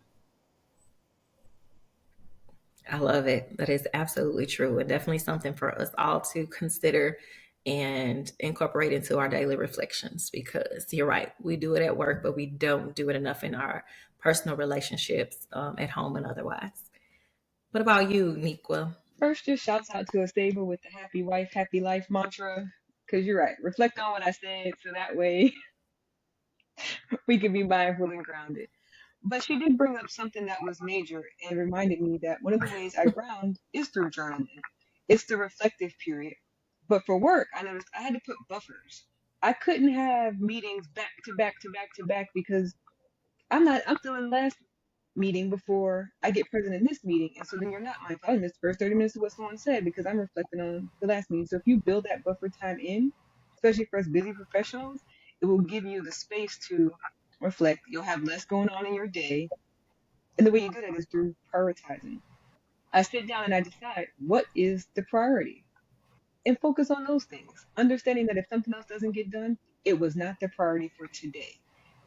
I love it. That is absolutely true, and definitely something for us all to consider and incorporate into our daily reflections, because you're right. We do it at work, but we don't do it enough in our personal relationships, at home and otherwise. What about you, Niqua? First, just shouts out to Aseba with the happy wife, happy life mantra. Because you're right. Reflect on what I said so that way we can be mindful and grounded. But she did bring up something that was major and reminded me that one of the ways I ground is through journaling. It's the reflective period. But for work, I noticed I had to put buffers. I couldn't have meetings back to back to back to back because I'm still in the last meeting before I get present in this meeting. And so then you're not mindful. I missed the first 30 minutes of what someone said because I'm reflecting on the last meeting. So if you build that buffer time in, especially for us busy professionals, it will give you the space to reflect. You'll have less going on in your day. And the way you do that is through prioritizing. I sit down and I decide what is the priority and focus on those things. Understanding that if something else doesn't get done, it was not the priority for today.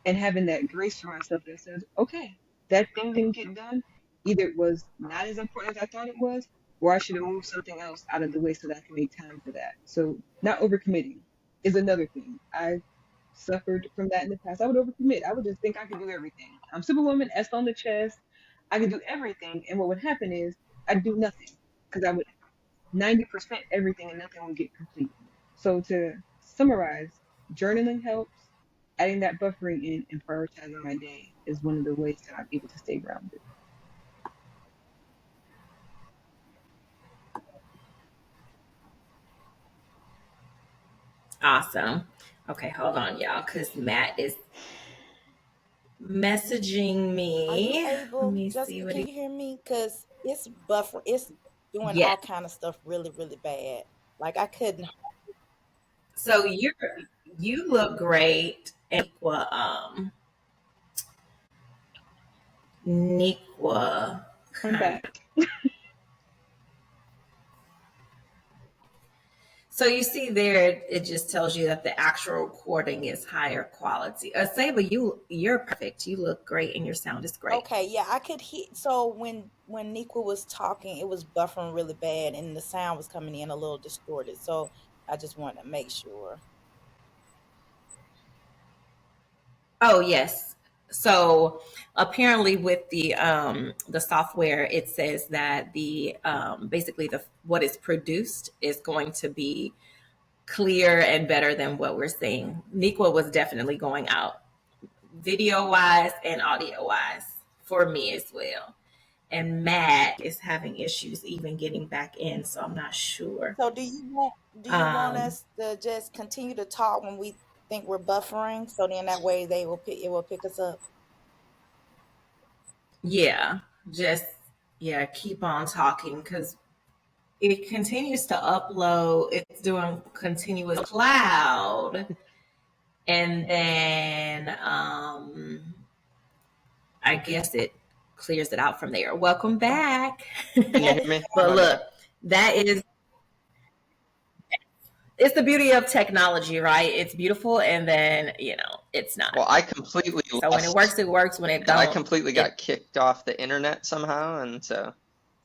And having that grace for myself that says, okay, that thing didn't get done. Either it was not as important as I thought it was, or I should have moved something else out of the way so that I can make time for that. So not overcommitting is another thing. I suffered from that in the past. I would overcommit. I would just think I could do everything. I'm Superwoman, S on the chest. I could do everything. And what would happen is I'd do nothing because I would 90% everything and nothing would get complete. So to summarize, journaling helps. Adding that buffering in and prioritizing my day is one of the ways that I'm able to stay grounded. Awesome. Okay, hold on, y'all, because Matt is messaging Are you me. Let able, me see Jessica? what Can he. you hear me? Cause it's buffer. It's doing Yeah. all kind of stuff really, really bad. Like I couldn't. So you look great, Niqua. Niqua I'm kind. back. So you see there, it just tells you that the actual recording is higher quality. Aseba, you're perfect. You look great, and your sound is great. Okay, yeah, I could hear. So when Niqua was talking, it was buffering really bad, and the sound was coming in a little distorted. So I just wanted to make sure. Oh yes. So apparently, with the software, it says that the basically the what is produced is going to be clear and better than what we're seeing. Niqua was definitely going out, video wise and audio wise, for me as well. And Matt is having issues even getting back in, so I'm not sure. So do you want Um, us to just continue to talk when we think we're buffering? So then that way it will pick us up. yeah, just yeah, keep on talking because it continues to upload. It's doing continuous cloud, and then I guess it clears it out from there. Welcome back. Can you hear me? Am But I back? look, that is it's the beauty of technology, right? It's beautiful, and then it's not. Well, I completely So when it lost. works, it works. When it I don't, completely it got kicked off the internet somehow, and so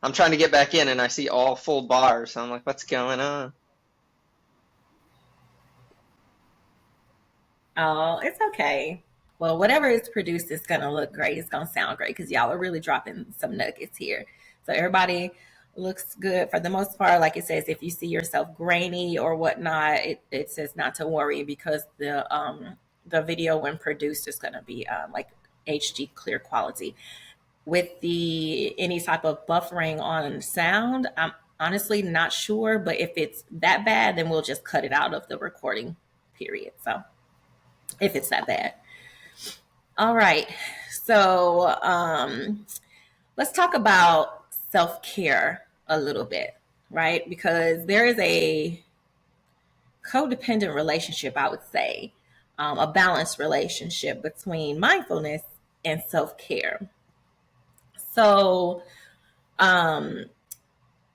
I'm trying to get back in, and I see all full bars. So I'm like, what's going on? oh, it's okay. Well, whatever is produced is gonna look great. It's gonna sound great because y'all are really dropping some nuggets here. So everybody looks good for the most part. Like it says, if you see yourself grainy or whatnot, it says not to worry because the video when produced is gonna be like HD clear quality. With the any type of buffering on sound, I'm honestly not sure. But if it's that bad, then we'll just cut it out of the recording period. So if it's that bad. All right. So let's talk about self care a little bit, right? Because there is a codependent relationship, I would say, a balanced relationship between mindfulness and self care. So, um,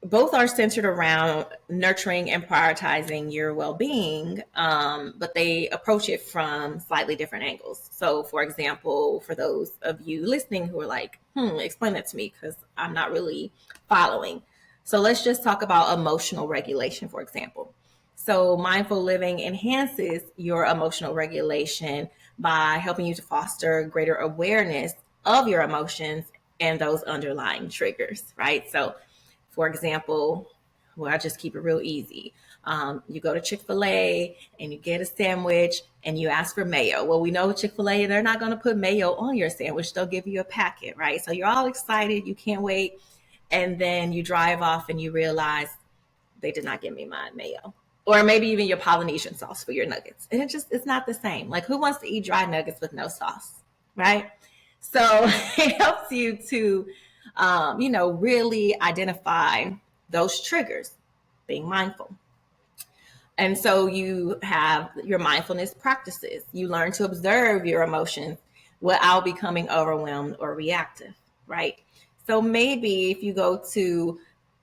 both are centered around nurturing and prioritizing your well-being, but they approach it from slightly different angles. So for example, for those of you listening who are like, explain that to me because I'm not really following. So let's just talk about emotional regulation, for example. So mindful living enhances your emotional regulation by helping you to foster greater awareness of your emotions and those underlying triggers, right? So for example, well, I just keep it real easy. You go to Chick-fil-A and you get a sandwich and you ask for mayo. Well, we know Chick-fil-A, they're not going to put mayo on your sandwich. They'll give you a packet, right? So you're all excited. You can't wait. And then you drive off and you realize they did not give me my mayo. Or maybe even your Polynesian sauce for your nuggets. And it's not the same. Like who wants to eat dry nuggets with no sauce, right? So it helps you to, really identify those triggers, being mindful. And so you have your mindfulness practices. You learn to observe your emotions without becoming overwhelmed or reactive, right? So maybe if you go to,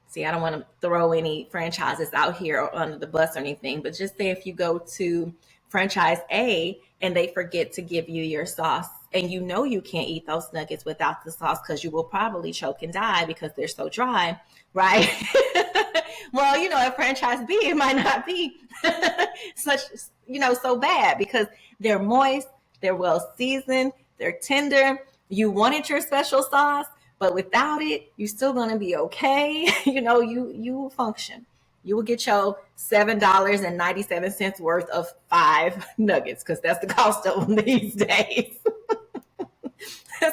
see, I don't want to throw any franchises out here or under the bus or anything, but just say if you go to franchise A and they forget to give you your sauce and you know you can't eat those nuggets without the sauce because you will probably choke and die because they're so dry, right? Well, at franchise B, it might not be such, so bad because they're moist, they're well seasoned, they're tender. You wanted your special sauce, but without it, you're still gonna be okay. You will function. You will get your $7.97 worth of 5 nuggets because that's the cost of them these days.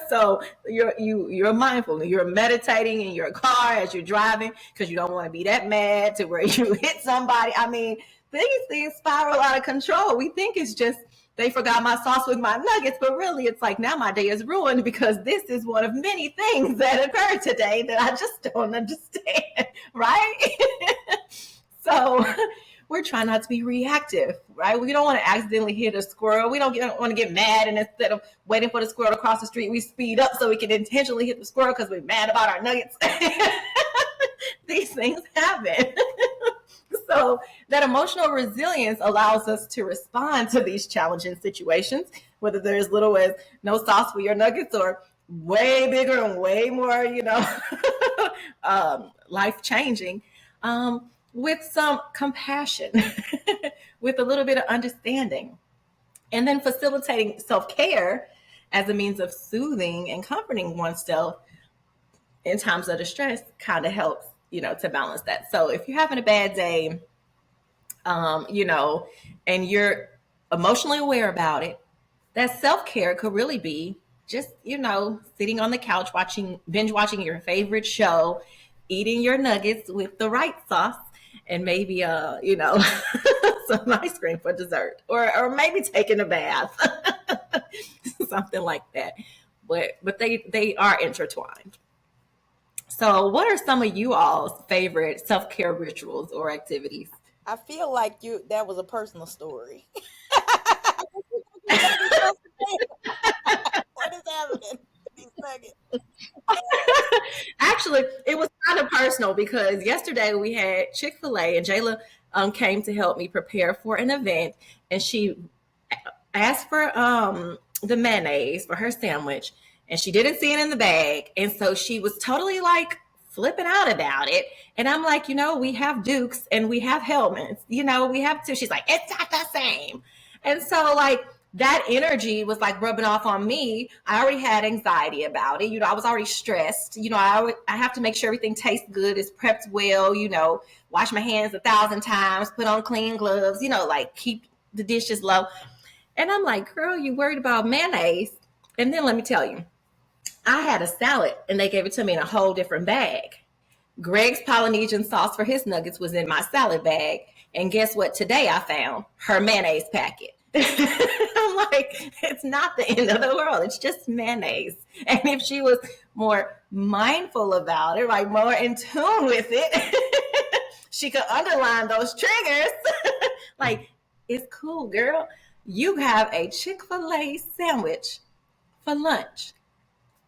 So you're mindful. You're meditating in your car as you're driving because you don't want to be that mad to where you hit somebody. I mean, these things spiral out of control. We think it's just they forgot my sauce with my nuggets, but really it's like now my day is ruined because this is one of many things that occurred today that I just don't understand, right? So we're trying not to be reactive, right? We don't want to accidentally hit a squirrel. We don't want to get mad, and instead of waiting for the squirrel to cross the street, we speed up so we can intentionally hit the squirrel because we're mad about our nuggets. These things happen. So that emotional resilience allows us to respond to these challenging situations, whether they're as little as no sauce for your nuggets or way bigger and way more, life changing. With some compassion, with a little bit of understanding, and then facilitating self care as a means of soothing and comforting oneself in times of distress kind of helps, to balance that. So if you're having a bad day, and you're emotionally aware about it, that self care could really be just, sitting on the couch binge watching your favorite show, eating your nuggets with the right sauce, and maybe some ice cream for dessert, or maybe taking a bath, something like that. But they are intertwined. So, what are some of you all's favorite self care rituals or activities? I feel like that was a personal story. What is happening? These nuggets. Actually, it was kind of personal because yesterday we had Chick-fil-A and Jayla came to help me prepare for an event, and she asked for the mayonnaise for her sandwich, and she didn't see it in the bag, and so she was totally like flipping out about it. And I'm like, we have Dukes and we have Hellmans, we have two. She's like, it's not the same. And so like that energy was like rubbing off on me. I already had anxiety about it. I was already stressed. I have to make sure everything tastes good, is prepped well, wash my hands 1,000 times, put on clean gloves, like keep the dishes low. And I'm like, girl, you worried about mayonnaise? And then let me tell you, I had a salad and they gave it to me in a whole different bag. Greg's Polynesian sauce for his nuggets was in my salad bag. And guess what? Today I found her mayonnaise packet. I'm like, it's not the end of the world. It's just mayonnaise. And if she was more mindful about it, like more in tune with it, she could underline those triggers. Like, it's cool, girl. You have a Chick-fil-A sandwich for lunch.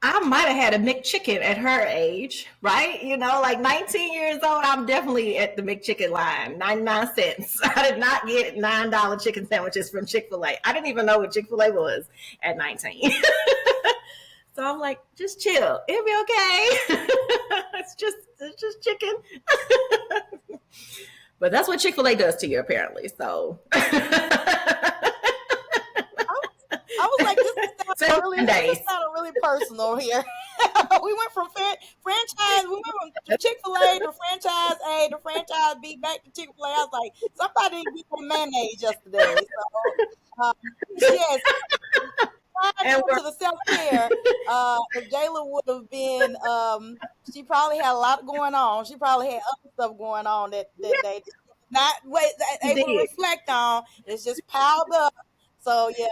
I might have had a McChicken at her age, right? Like 19 years old, I'm definitely at the McChicken line, 99 cents. I did not get $9 chicken sandwiches from Chick-fil-A. I didn't even know what Chick-fil-A was at 19. So I'm like, just chill. It'll be okay. it's just chicken. But that's what Chick-fil-A does to you, apparently. So I was like, this sounded really personal here. We went from franchise, we went from Chick-fil-A to franchise A to franchise B back to Chick-fil-A. I was like, somebody didn't get some mayonnaise yesterday. So, yes, to the self-care, if Jayla would have been, she probably had a lot going on. She probably had other stuff going on that day. Not able to reflect on. It's just piled up. So yeah,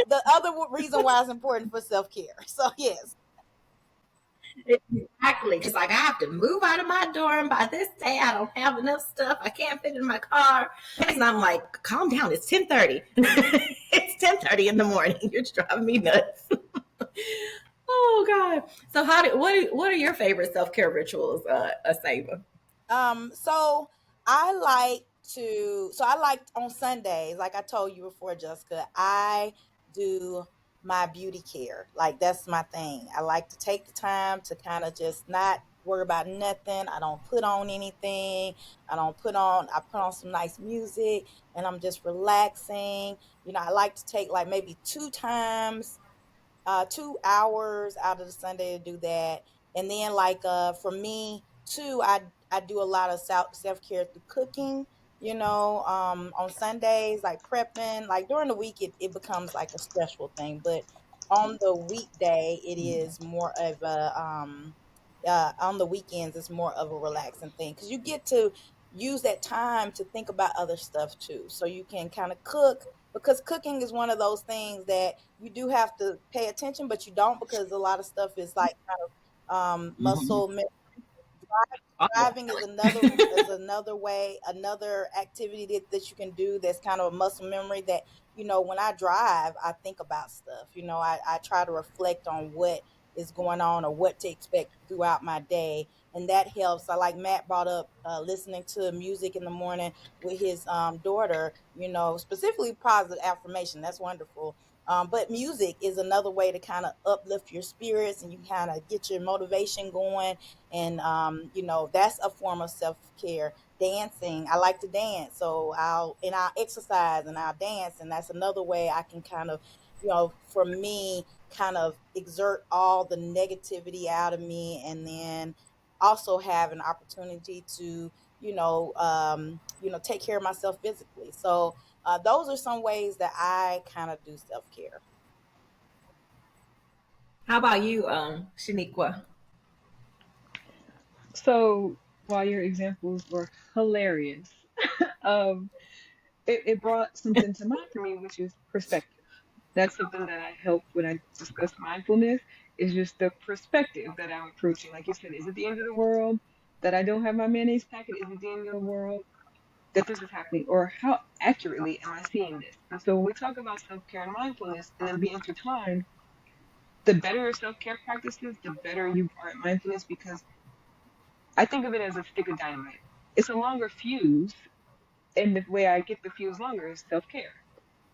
the other reason why it's important for self-care. So yes. Exactly. Because like I have to move out of my dorm by this day. I don't have enough stuff. I can't fit in my car. And I'm like, calm down. It's 10:30. It's 10:30 in the morning. You're driving me nuts. Oh God. So what are your favorite self-care rituals, Aseba? So I like on Sundays, like I told you before, Jessica, I do my beauty care. Like that's my thing. I like to take the time to kind of just not worry about nothing. I don't put on anything. I put on some nice music and I'm just relaxing. I like to take like maybe 2 hours out of the Sunday to do that. And then like for me too, I do a lot of self-care through cooking, on Sundays, like prepping. Like during the week it becomes like a stressful thing, but on the weekday it is more of a on the weekends it's more of a relaxing thing because you get to use that time to think about other stuff too. So you can kind of cook, because cooking is one of those things that you do have to pay attention, but you don't, because a lot of stuff is like kind of Mhm. muscle driving is another way, another activity that you can do that's kind of a muscle memory that, when I drive, I think about stuff. I try to reflect on what is going on or what to expect throughout my day. And that helps. I like Matt brought up listening to music in the morning with his daughter, specifically positive affirmation. That's wonderful. But music is another way to kind of uplift your spirits and you kind of get your motivation going. And that's a form of self-care. Dancing, I like to dance, so I'll exercise and I'll dance, and that's another way I can kind of, for me, kind of exert all the negativity out of me, and then also have an opportunity to take care of myself physically. So those are some ways that I kind of do self-care. How about you, Shaniqua? So while your examples were hilarious, um, it brought something to mind for me, which is perspective. That's something that I help when I discuss mindfulness, is just the perspective that I'm approaching. Like you said, is it the end of the world that I don't have my mayonnaise packet? Is it the end of the world that this is happening? Or how accurately am I seeing this? And so when we talk about self-care and mindfulness and then be intertwined, the better your self-care practices, the better you are at mindfulness, because I think of it as a stick of dynamite. It's a longer fuse, and the way I get the fuse longer is self-care.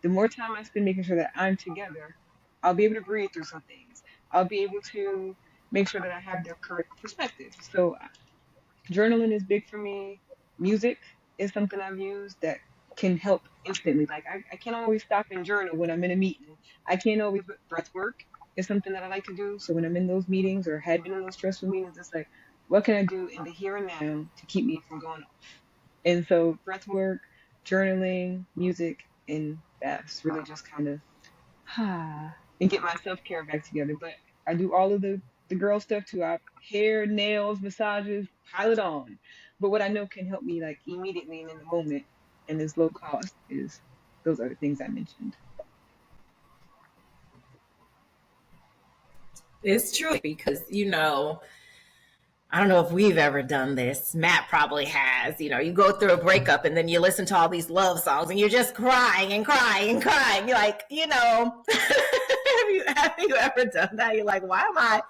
The more time I spend making sure that I'm together, I'll be able to breathe through some things. I'll be able to make sure that I have the correct perspective. So journaling is big for me. Music is something I've used that can help instantly. Like I can't always stop and journal when I'm in a meeting. I can't always, but breath work is something that I like to do. So when I'm in those meetings or had been in those stressful meetings, it's like, what can I do in the here and now to keep me from going off? And so breath work, journaling, music, and that's really just kind of and get my self care back together. But I do all of the girl stuff too. I hair, nails, massages, pile it on. But what I know can help me like immediately and in the moment and is low cost is those other things I mentioned. It's true because, I don't know if we've ever done this. Matt probably has. You go through a breakup and then you listen to all these love songs and you're just crying and crying and crying. You're like, have you ever done that? You're like, why am I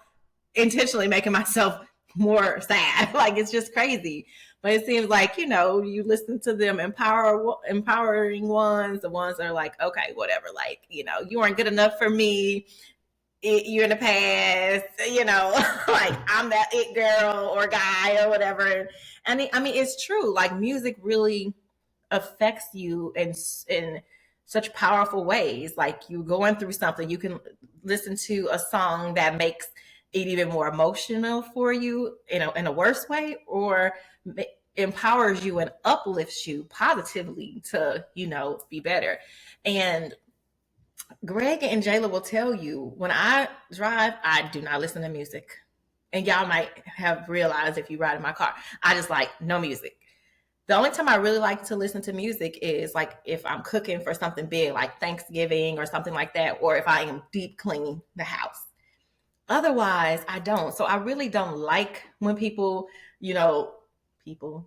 intentionally making myself more sad? Like, it's just crazy. But it seems like, you listen to them empowering ones, the ones that are like, okay, whatever. Like, you weren't good enough for me. You're in the past, like I'm that it girl or guy or whatever. And it's true. Like music really affects you in such powerful ways. Like you going through something, you can listen to a song that makes it even more emotional for you, in a worse way, or empowers you and uplifts you positively to, be better. And Greg and Jayla will tell you when I drive, I do not listen to music. And y'all might have realized if you ride in my car, I just like no music. The only time I really like to listen to music is like if I'm cooking for something big like Thanksgiving or something like that, or if I am deep cleaning the house. Otherwise, I don't. So I really don't like when you know,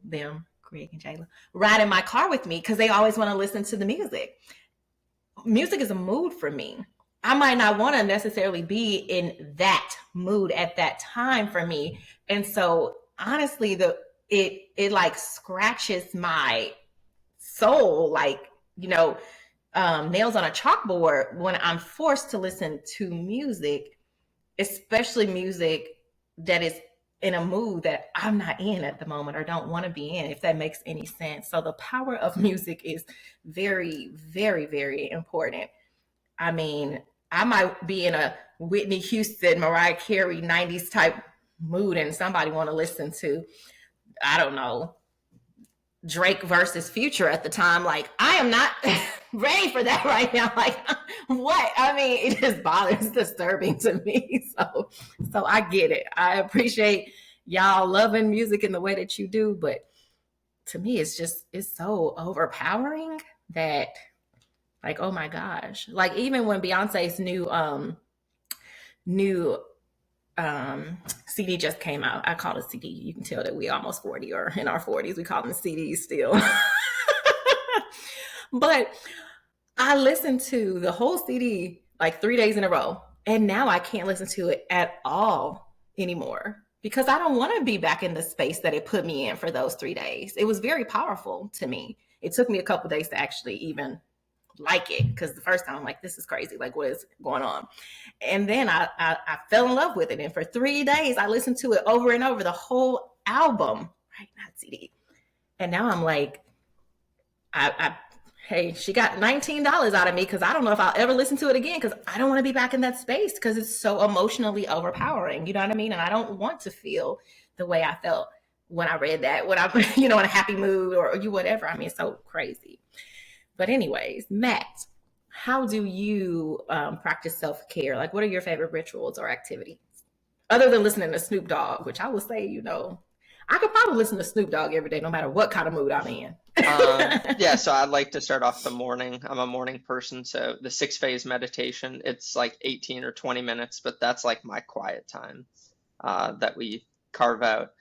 them, Greg and Jayla, ride in my car with me because they always want to listen to the music. Music is a mood for me. I might not want to necessarily be in that mood at that time for me. And so honestly, it like scratches my soul like, nails on a chalkboard when I'm forced to listen to music, especially music that is in a mood that I'm not in at the moment or don't want to be in, if that makes any sense. So the power of music is very, very, very important. I mean, I might be in a Whitney Houston, Mariah Carey 90s type mood and somebody want to listen to, I don't know, Drake versus Future at the time. Like, I am not ready for that right now. Like, what? I mean, it just bothers, disturbing to me. So I get it. I appreciate y'all loving music in the way that you do, but to me, it's so overpowering that, like, oh my gosh. Like, even when Beyonce's new CD just came out. I call it CD. You can tell that we almost 40 or in our 40s. We call them CDs still. But I listened to the whole CD like 3 days in a row. And now I can't listen to it at all anymore because I don't want to be back in the space that it put me in for those 3 days. It was very powerful to me. It took me a couple days to actually even like it because the first time I'm like, this is crazy. Like, what is going on? And then I fell in love with it. And for 3 days, I listened to it over and over, the whole album, right? Not CD. And now I'm like, hey, she got $19 out of me because I don't know if I'll ever listen to it again because I don't want to be back in that space because it's so emotionally overpowering. You know what I mean? And I don't want to feel the way I felt when I read that, when I'm, in a happy mood or you whatever. I mean, it's so crazy. But anyways, Matt, how do you practice self-care? Like, what are your favorite rituals or activities? Other than listening to Snoop Dogg, which I would say, I could probably listen to Snoop Dogg every day, no matter what kind of mood I'm in. Yeah, so I'd like to start off the morning. I'm a morning person, so the 6 phase meditation, it's like 18 or 20 minutes, but that's like my quiet time that we carve out.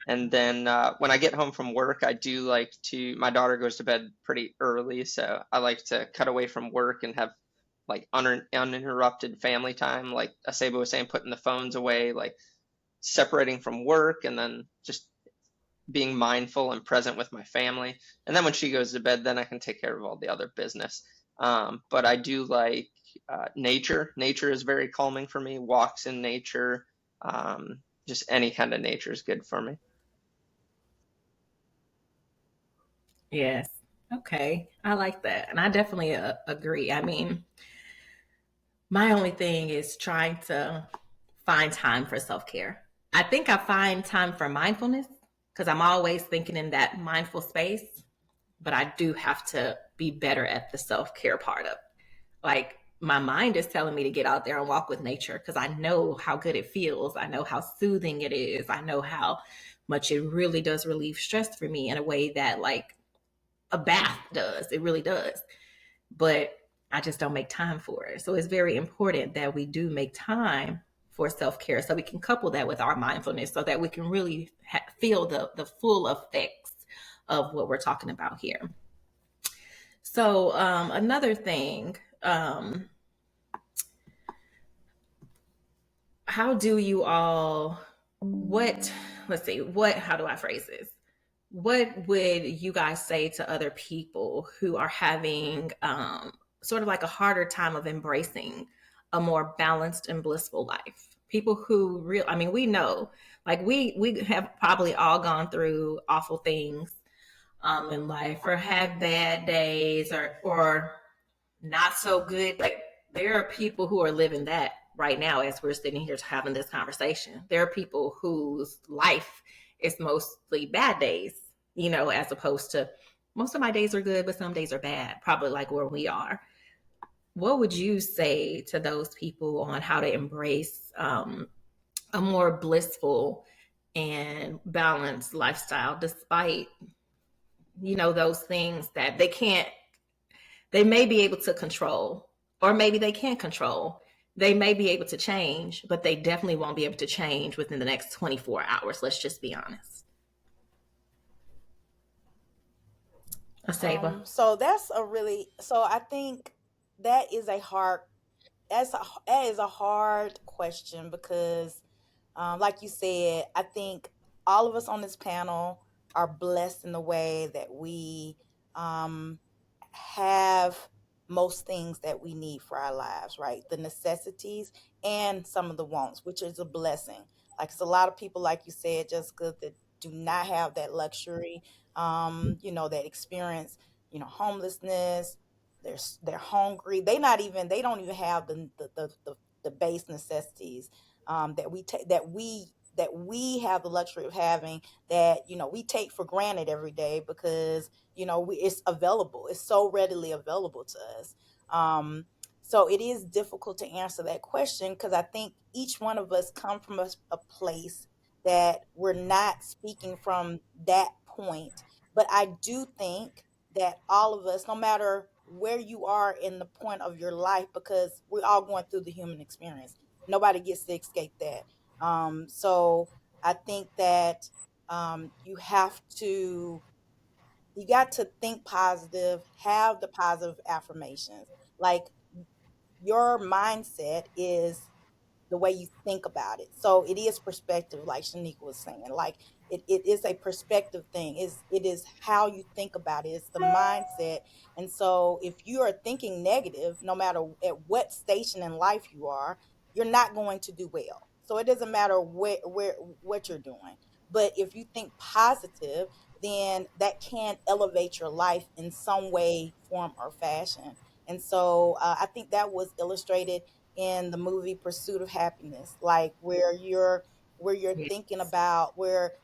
And then when I get home from work, I do like to, my daughter goes to bed pretty early, so I like to cut away from work and have like uninterrupted family time. Like Aseba was saying, putting the phones away, like separating from work and then just being mindful and present with my family. And then when she goes to bed, then I can take care of all the other business. But I do like nature. Nature is very calming for me. Walks in nature, just any kind of nature is good for me. Yes. Okay. I like that. And I definitely agree. I mean, my only thing is trying to find time for self care. I think I find time for mindfulness because I'm always thinking in that mindful space, but I do have to be better at the self care part of it. Like, my mind is telling me to get out there and walk with nature because I know how good it feels. I know how soothing it is. I know how much it really does relieve stress for me in a way that, like, a bath does. It really does. But I just don't make time for it. So it's very important that we do make time for self-care so we can couple that with our mindfulness so that we can really feel the full effects of what we're talking about here. So another thing, how do you all, let's see, how do I phrase this? What would you guys say to other people who are having sort of like a harder time of embracing a more balanced and blissful life? People who I mean, we know, like, we have probably all gone through awful things in life or had bad days or not so good. Like, there are people who are living that right now as we're sitting here having this conversation. There are people whose life is mostly bad days, as opposed to most of my days are good, but some days are bad, probably like where we are. What would you say to those people on how to embrace a more blissful and balanced lifestyle despite, those things that they may be able to control, or maybe they can't control. They may be able to change, but they definitely won't be able to change within the next 24 hours. Let's just be honest. Aseba. So I think that is a hard that is a hard question because, like you said, I think all of us on this panel are blessed in the way that we have most things that we need for our lives, right? The necessities and some of the wants, which is a blessing. Like it's a lot of people, like you said, Jessica, that do not have that luxury, that experience, homelessness. They're hungry. They don't even have the base necessities that we take that we have the luxury of having, that we take for granted every day, because it's available, it's so readily available to us. So it is difficult to answer that question, because I think each one of us come from a place that we're not speaking from that point. But I do think that all of us, no matter where you are in the point of your life, because we're all going through the human experience, nobody gets to escape that. So I think that you got to think positive, have the positive affirmations. Like, your mindset is the way you think about it. So it is perspective, like Shaniqua was saying. Like, it is a perspective thing. It is how you think about it. It's the mindset. And so if you are thinking negative, no matter at what station in life you are, you're not going to do well. So it doesn't matter where what you're doing. But if you think positive, then that can elevate your life in some way, form, or fashion. And so I think that was illustrated in the movie Pursuit of Happiness, like where you're Yes. thinking about where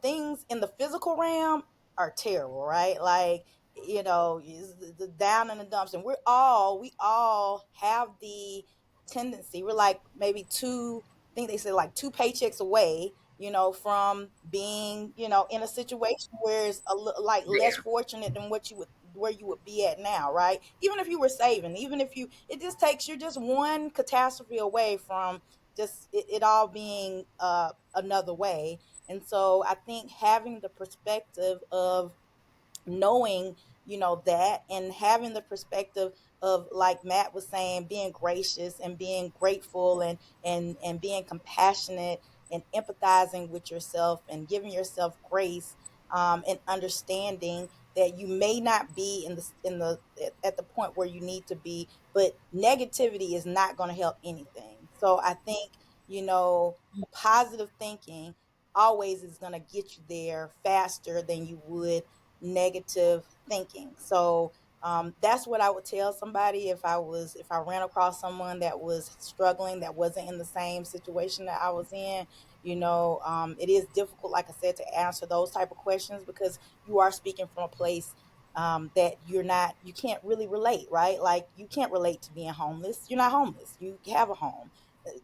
things in the physical realm are terrible, right? Like, is the down in the dumps, and we all have the tendency. We're like maybe two, I think they say like two paychecks away, from being, in a situation where it's like less Yeah. fortunate than what you would where you would be at now, right? Even if you were saving, even if it just takes you just one catastrophe away from just it all being another way. And so I think having the perspective of knowing, that, and having the perspective of, like Matt was saying, being gracious and being grateful, and being compassionate, and empathizing with yourself, and giving yourself grace, and understanding that you may not be at the point where you need to be, but negativity is not going to help anything. So I think, positive thinking always is going to get you there faster than you would negative thinking. So that's what I would tell somebody if I ran across someone that was struggling, that wasn't in the same situation that I was in. It is difficult, like I said, to answer those type of questions, because you are speaking from a place that you can't really relate, right? Like, you can't relate to being homeless. You're not homeless. You have a home.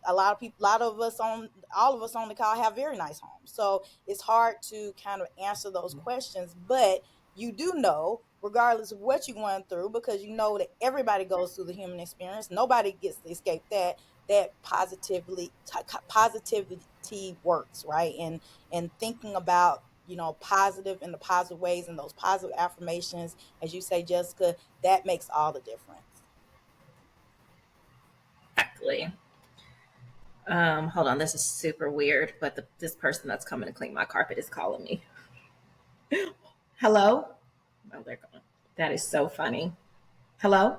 A lot of people, a lot of us on all of us on the call have very nice homes. So it's hard to kind of answer those questions, but you do know, regardless of what you're going through, because you know that everybody goes through the human experience. Nobody gets to escape that positivity works, right? And thinking about, positive in the positive ways, and those positive affirmations, as you say, Jessica, that makes all the difference. Exactly. Hold on, this is super weird, but this person that's coming to clean my carpet is calling me. Hello? Oh, they're gone. That is so funny. Hello?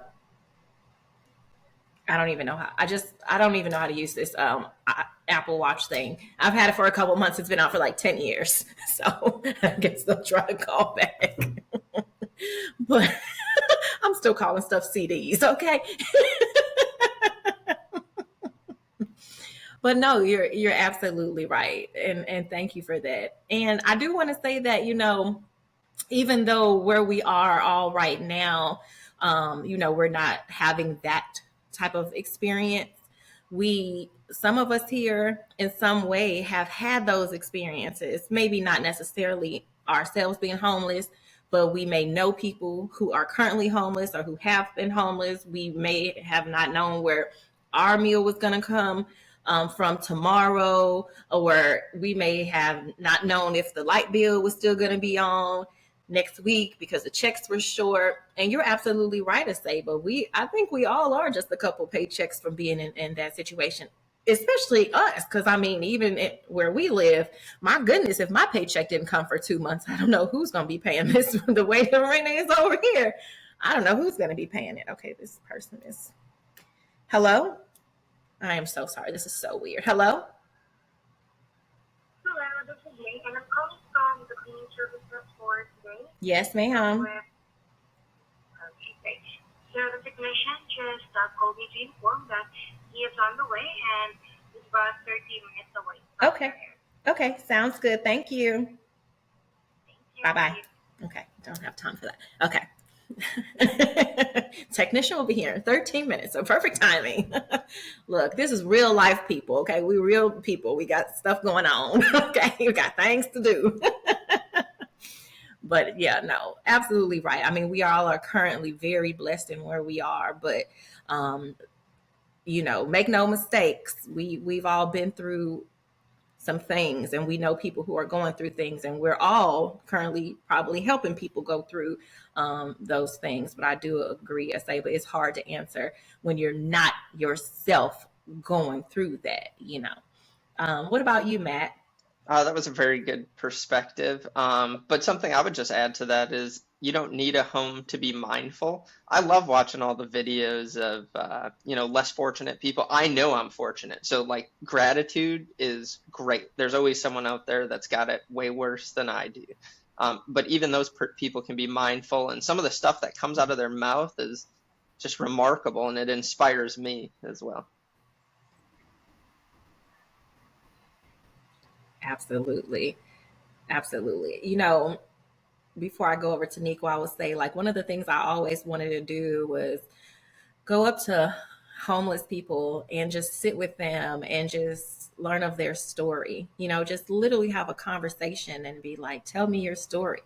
I don't even know how. I don't even know how to use this Apple Watch thing. I've had it for a couple months. It's been out for like 10 years, so I guess they'll try to call back. But I'm still calling stuff CDs. Okay. But no, you're absolutely right, and thank you for that. And I do want to say that, even though where we are all right now, we're not having that type of experience. Some of us here in some way have had those experiences, maybe not necessarily ourselves being homeless, but we may know people who are currently homeless or who have been homeless. We may have not known where our meal was going to come from tomorrow, or we may have not known if the light bill was still going to be on next week because the checks were short. And you're absolutely right, Aseba. I think we all are just a couple paychecks from being in that situation, especially us. Because I mean, even where we live, my goodness, if my paycheck didn't come for 2 months, I don't know who's going to be paying this. The way the rent is over here, I don't know who's going to be paying it. Okay, this person is. Hello. I am so sorry. This is so weird. Hello. and I'm calling from the cleaning services for today. Yes, ma'am. Okay, great. So the technician just called me to inform that he is on the way and is about 30 minutes away. Okay. Okay, sounds good. Thank you. Bye bye. Okay, don't have time for that. Okay. Technician will be here in 13 minutes. So perfect timing. Look, this is real life people. Okay. We real people. We got stuff going on. Okay. We got things to do. But yeah, no, absolutely right. I mean, we all are currently very blessed in where we are, but make no mistakes. We've all been through some things, and we know people who are going through things, and we're all currently probably helping people go through those things. But I do agree, Aseba, it's hard to answer when you're not yourself going through that. What about you, Matt? That was a very good perspective. But something I would just add to that is you don't need a home to be mindful. I love watching all the videos of, less fortunate people. I know I'm fortunate. So, like, gratitude is great. There's always someone out there that's got it way worse than I do. But even those people can be mindful. And some of the stuff that comes out of their mouth is just remarkable, and it inspires me as well. Absolutely. Absolutely. Before I go over to Nico, I will say, like, one of the things I always wanted to do was go up to homeless people and just sit with them and just learn of their story. Just literally have a conversation and be like, tell me your story.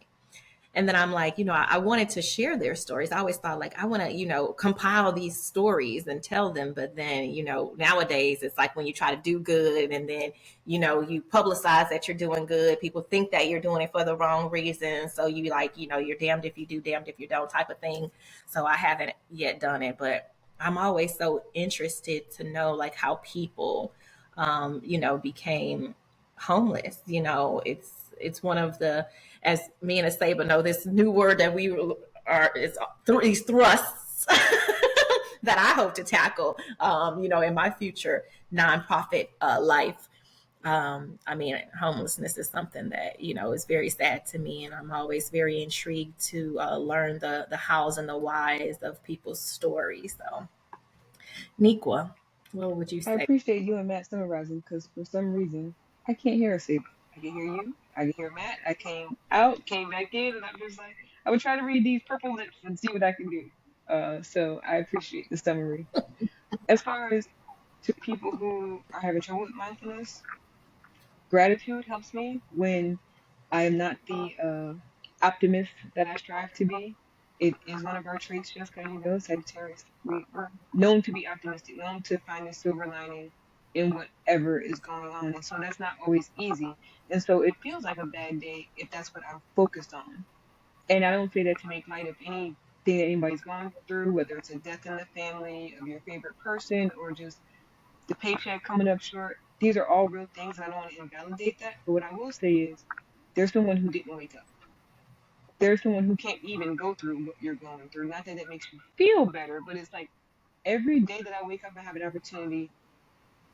And then I'm like, I wanted to share their stories. I always thought, like, I want to, compile these stories and tell them. But then, nowadays it's like when you try to do good and then, you publicize that you're doing good. People think that you're doing it for the wrong reason. So you like, you're damned if you do, damned if you don't type of thing. So I haven't yet done it, but I'm always so interested to know like how people, became homeless. It's one of the, as me and Aseba know, this new word that we are is these thrusts that I hope to tackle, in my future nonprofit life. I mean, homelessness is something that is very sad to me, and I'm always very intrigued to learn the hows and the whys of people's stories. So, Niqua, what would you I say? appreciate you and Matt summarizing because for some reason I can't hear Aseba. I can hear you. I can hear Matt. I came out, came back in, and I'm just like, I would try to read these purple lips and see what I can do. So I appreciate the summary. As far as to people who are having trouble with mindfulness, gratitude helps me when I am not the optimist that I strive to be. It is one of our traits, just because you know, Sagittarius. We're known to be optimistic, known to find the silver lining in whatever is going on. And so that's not always easy. And so it feels like a bad day if that's what I'm focused on. And I don't say that to make light of anything that anybody's going through, whether it's a death in the family of your favorite person or just the paycheck coming up short. These are all real things. And I don't want to invalidate that. But what I will say is there's someone who didn't wake up. There's someone who can't even go through what you're going through. Not that it makes you feel better, but it's like every day that I wake up, I have an opportunity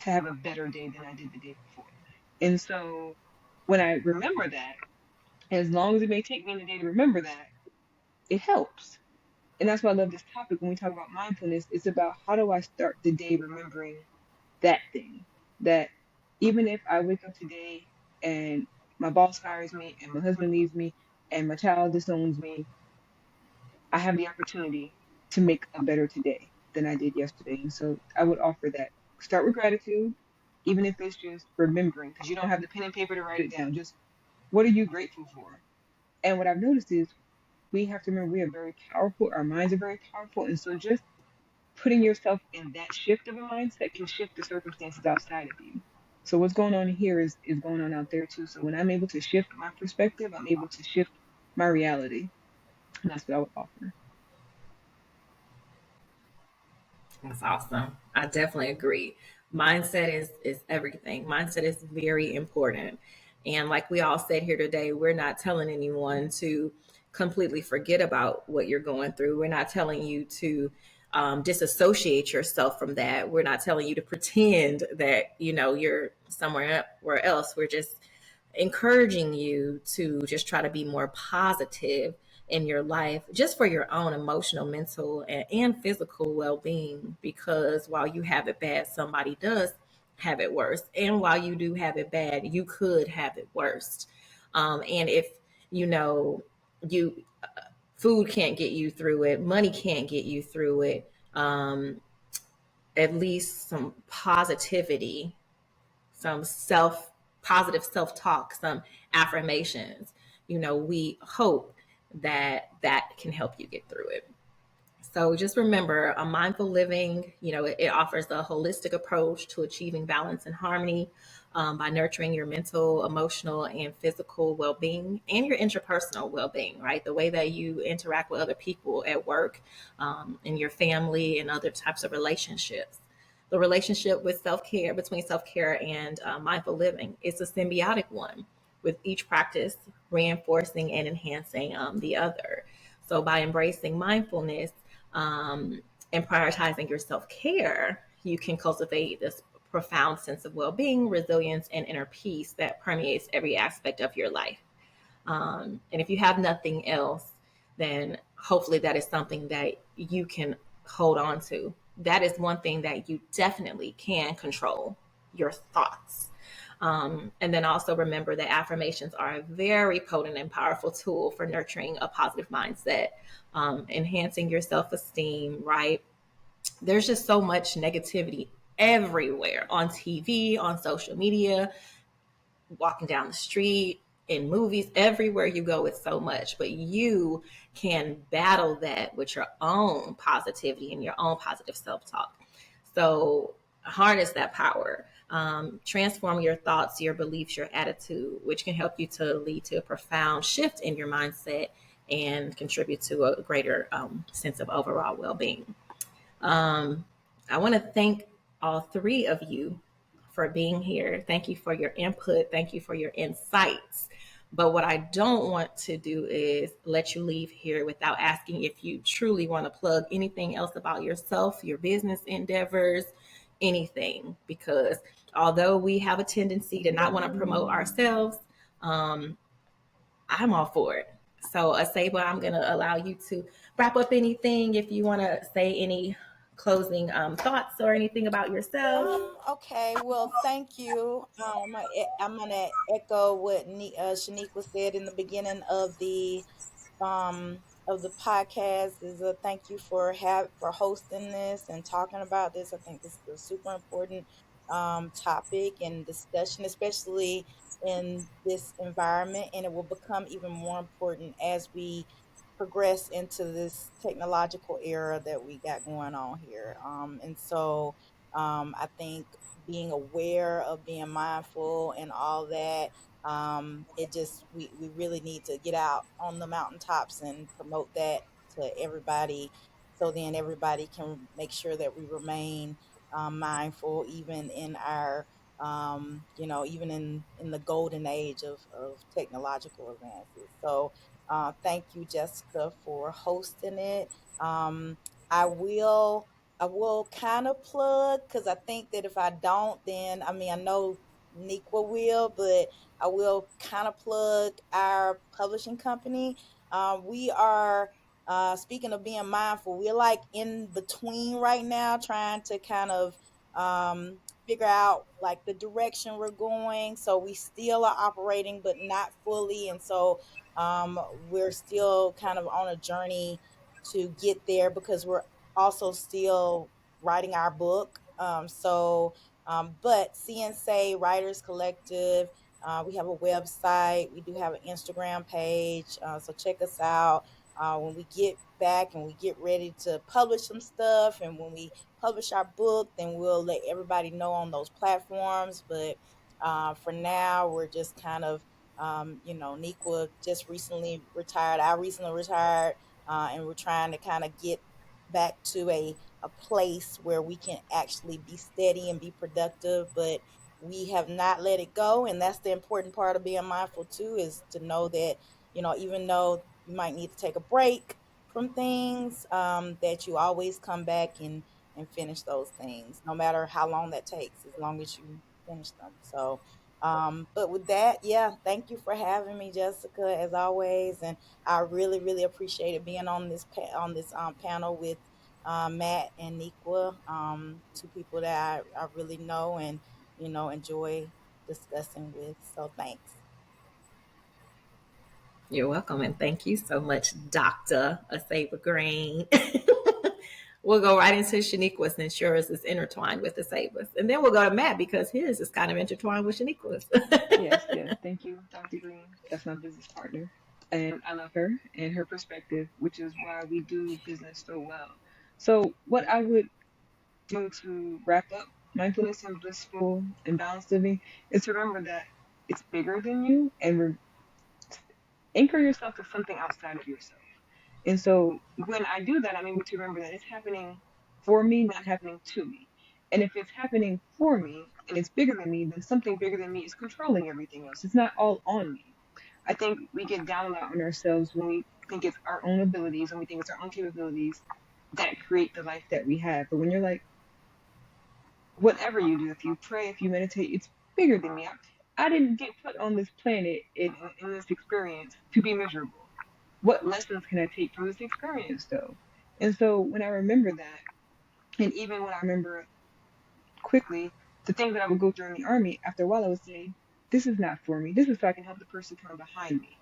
to have a better day than I did the day before. And so when I remember that, as long as it may take me in the day to remember that, it helps. And that's why I love this topic when we talk about mindfulness. It's about how do I start the day remembering that thing. That even if I wake up today and my boss fires me and my husband leaves me and my child disowns me, I have the opportunity to make a better today than I did yesterday. And so I would offer that. Start with gratitude, even if it's just remembering, because you don't have the pen and paper to write it down. Just what are you grateful for? And what I've noticed is we have to remember we are very powerful. Our minds are very powerful. And so just putting yourself in that shift of a mindset can shift the circumstances outside of you. So what's going on here is going on out there too. So when I'm able to shift my perspective, I'm able to shift my reality. And that's what I would offer. That's awesome. I definitely agree. Mindset is everything. Mindset is very important. And like we all said here today, we're not telling anyone to completely forget about what you're going through. We're not telling you to disassociate yourself from that. We're not telling you to pretend that you're somewhere else. We're just encouraging you to just try to be more positive in your life, just for your own emotional, mental, and physical well being. Because while you have it bad, somebody does have it worse. And while you do have it bad, you could have it worse. And if you know, you food can't get you through it, money can't get you through it, at least some positivity, some positive self talk, some affirmations. We hope that that can help you get through it. So just remember, a mindful living, it offers a holistic approach to achieving balance and harmony, by nurturing your mental, emotional, and physical well-being and your interpersonal well-being, right? The way that you interact with other people at work, in your family, and other types of relationships. The relationship with self-care, between self-care and mindful living, is a symbiotic one, with each practice reinforcing and enhancing the other. So by embracing mindfulness, and prioritizing your self care, you can cultivate this profound sense of well being, resilience, and inner peace that permeates every aspect of your life. And if you have nothing else, then hopefully that is something that you can hold on to. That is one thing that you definitely can control: your thoughts. And then also remember that affirmations are a very potent and powerful tool for nurturing a positive mindset, enhancing your self esteem, right? There's just so much negativity everywhere, on TV, on social media, walking down the street, in movies, everywhere you go, it's so much. But you can battle that with your own positivity and your own positive self talk. So harness that power. Transform your thoughts, your beliefs, your attitude, which can help you to lead to a profound shift in your mindset and contribute to a greater sense of overall well being. I want to thank all three of you for being here. Thank you for your input. Thank you for your insights. But what I don't want to do is let you leave here without asking if you truly want to plug anything else about yourself, your business endeavors, anything. Because although we have a tendency to not want to promote ourselves, I'm all for it. So, Aseba, I'm going to allow you to wrap up anything, if you want to say any closing thoughts or anything about yourself. Okay, well, thank you. I'm gonna echo what Shaniqua said in the beginning of the podcast. Is a thank you for hosting this and talking about this. I think this is a super important topic and discussion, especially in this environment, and it will become even more important as we progress into this technological era that we got going on here. And so I think being aware of being mindful and all that, it just we really need to get out on the mountaintops and promote that to everybody, so then everybody can make sure that we remain mindful even in our even in the golden age of technological advances. So thank you, Jessica, for hosting it. Um, i will i will kind of plug, because I think that if I don't, then I mean, I know Niqua will, but I will kind of plug our publishing company. We are, speaking of being mindful, we're like in between right now, trying to kind of figure out like the direction we're going. So we still are operating, but not fully. And so we're still kind of on a journey to get there, because we're also still writing our book. But CNSA Writers Collective, we have a website. We do have an Instagram page. So check us out. When we get back and we get ready to publish some stuff, and when we publish our book, then we'll let everybody know on those platforms. But for now, we're just kind of, Niqua just recently retired. I recently retired, and we're trying to kind of get back to a place where we can actually be steady and be productive. But we have not let it go. And that's the important part of being mindful too, is to know that, even though you might need to take a break from things, that you always come back and finish those things, no matter how long that takes, as long as you finish them. So But with that, yeah, thank you for having me, Jessica, as always, and I really, really appreciated being on this panel with Matt and Niqua, two people that I really know and enjoy discussing with. So thanks. You're welcome, and thank you so much, Dr. Aseba Green. We'll go right into Shaniqua's since yours is intertwined with Aseba's. And then we'll go to Matt because his is kind of intertwined with Shaniqua's. Yes, yes. Thank you, Dr. Green. That's my business partner. And I love her and her perspective, which is why we do business so well. So, what I would do to wrap up mindfulness and blissful and balanced living is to remember that it's bigger than you and anchor yourself to something outside of yourself. And so when I do that, I'm able to remember that it's happening for me, not happening to me. And if it's happening for me and it's bigger than me, then something bigger than me is controlling everything else. It's not all on me. I think we get down a lot on ourselves when we think it's our own abilities and we think it's our own capabilities that create the life that we have. But when you're like, whatever you do, if you pray, if you meditate, it's bigger than me. I didn't get put on this planet in this experience to be miserable. What lessons can I take from this experience, though? And so when I remember that, and even when I remember quickly the things that I would go through in the army, after a while I would say, this is not for me. This is so I can help the person come behind me.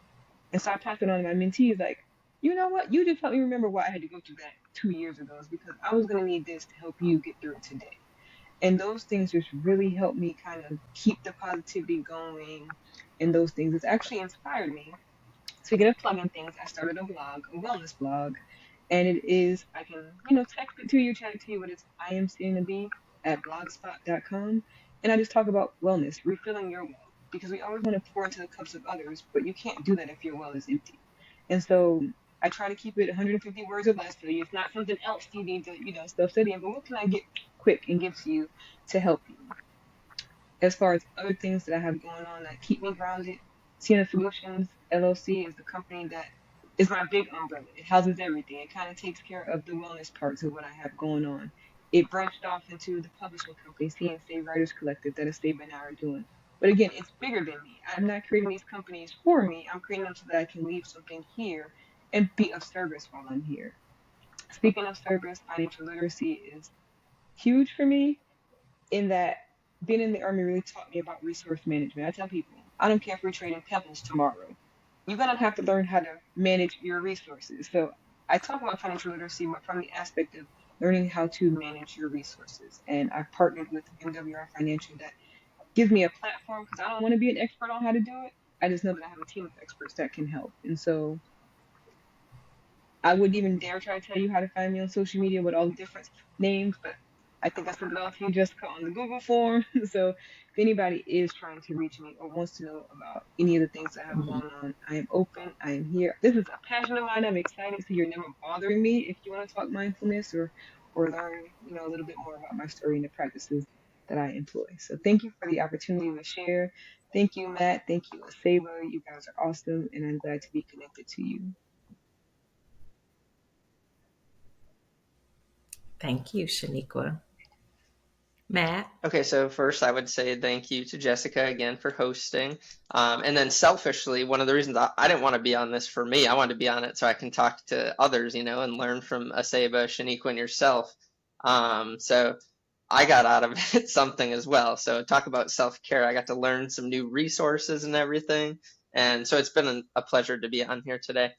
And so I pass it on to my mentees, like, you know what? You just helped me remember why I had to go through that 2 years ago. Is because I was going to need this to help you get through it today. And those things just really helped me kind of keep the positivity going. And those things, it's actually inspired me. Speaking of plugging things, I started a blog, a wellness blog, and it is, I can, text it to you, chat it to you, but it's I am seeing the bee at blogspot.com. And I just talk about wellness, refilling your well, because we always want to pour into the cups of others, but you can't do that if your well is empty. And so I try to keep it 150 words or less, so it's not something else you need to, stuff studying, but what can I get quick and give to you to help you? As far as other things that I have going on that keep me grounded, Sienna Solutions LLC is the company that is my big umbrella. It houses everything. It kind of takes care of the wellness parts of what I have going on. It branched off into the publishing company, CNC Writers Collective, that Aseba and I are doing. But again, it's bigger than me. I'm not creating these companies for me. I'm creating them so that I can leave something here and be of service while I'm here. Speaking of service, financial literacy is huge for me in that being in the army really taught me about resource management. I tell people, I don't care if we're trading pebbles tomorrow. You're gonna have to learn how to manage your resources. So I talk about financial literacy from the aspect of learning how to manage your resources. And I've partnered with MWR Financial that gives me a platform because I don't want to be an expert on how to do it. I just know that I have a team of experts that can help. And so I wouldn't even dare try to tell you how to find me on social media with all the different names, but I think I sent it off to you, Jessica, on the Google form. So if anybody is trying to reach me or wants to know about any of the things I have going on, I am open. I am here. This is a passion of mine. I'm excited. So you're never bothering me if you want to talk mindfulness or learn, a little bit more about my story and the practices that I employ. So thank you for the opportunity to share. Thank you, Matt. Thank you, Aseba. You guys are awesome, and I'm glad to be connected to you. Thank you, Shaniqua. Matt? Okay, so first I would say thank you to Jessica again for hosting. And then selfishly, one of the reasons I didn't want to be on this for me, I wanted to be on it so I can talk to others, and learn from Aseba, Shaniqua, and yourself. So I got out of it something as well. So talk about self-care. I got to learn some new resources and everything. And so it's been a pleasure to be on here today.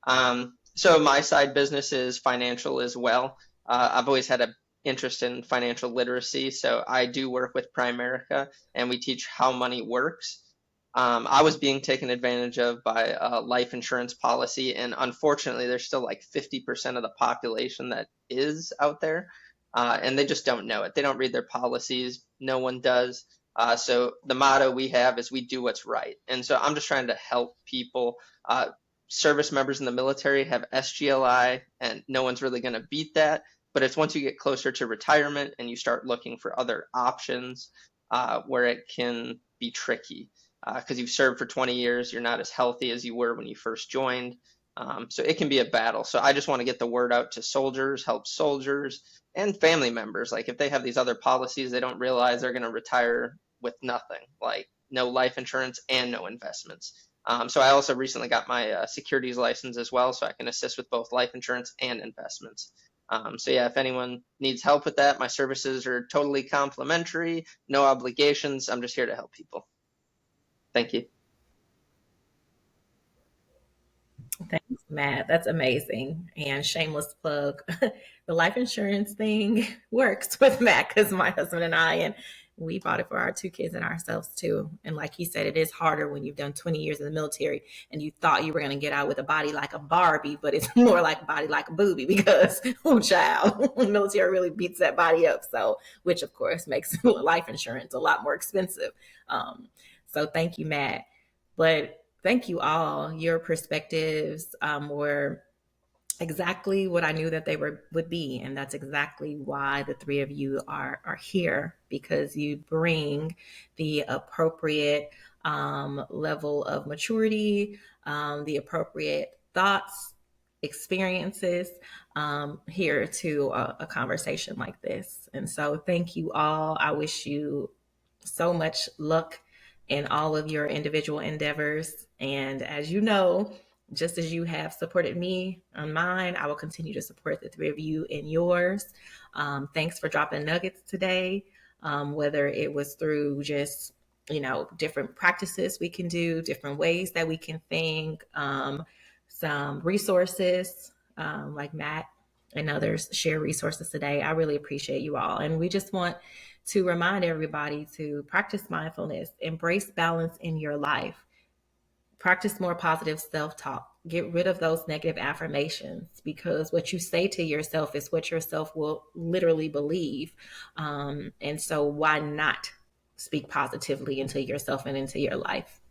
So my side business is financial as well. I've always had a interest in financial literacy, so I do work with Primerica, and we teach how money works. I was being taken advantage of by a life insurance policy, and unfortunately, there's still like 50% of the population that is out there, and they just don't know it. They don't read their policies. No one does. So the motto we have is we do what's right, and so I'm just trying to help people. Service members in the military have SGLI, and no one's really going to beat that. But it's once you get closer to retirement and you start looking for other options where it can be tricky. Because you've served for 20 years, you're not as healthy as you were when you first joined. So it can be a battle. So I just want to get the word out to soldiers, help soldiers, and family members. Like if they have these other policies, they don't realize they're going to retire with nothing. Like no life insurance and no investments. So I also recently got my securities license as well, so I can assist with both life insurance and investments. So yeah, if anyone needs help with that, my services are totally complimentary, no obligations. I'm just here to help people. Thank you. Thanks, Matt. That's amazing. And shameless plug, the life insurance thing works with Matt because my husband and I, and we bought it for our two kids and ourselves too. And like he said, it is harder when you've done 20 years in the military and you thought you were going to get out with a body like a Barbie, but it's more like a body like a booby because, oh, child, the military really beats that body up. So, which of course makes life insurance a lot more expensive. So thank you, Matt. But thank you all. Your perspectives were exactly what I knew that they would be, and that's exactly why the three of you are here, because you bring the appropriate level of maturity, the appropriate thoughts, experiences here to a conversation like this. And so, thank you all. I wish you so much luck in all of your individual endeavors. And as you know, just as you have supported me on mine, I will continue to support the three of you in yours. Thanks for dropping nuggets today, whether it was through just, different practices we can do, different ways that we can think, some resources like Matt and others share resources today. I really appreciate you all. And we just want to remind everybody to practice mindfulness, embrace balance in your life, practice more positive self-talk, get rid of those negative affirmations, because what you say to yourself is what yourself will literally believe. And so why not speak positively into yourself and into your life?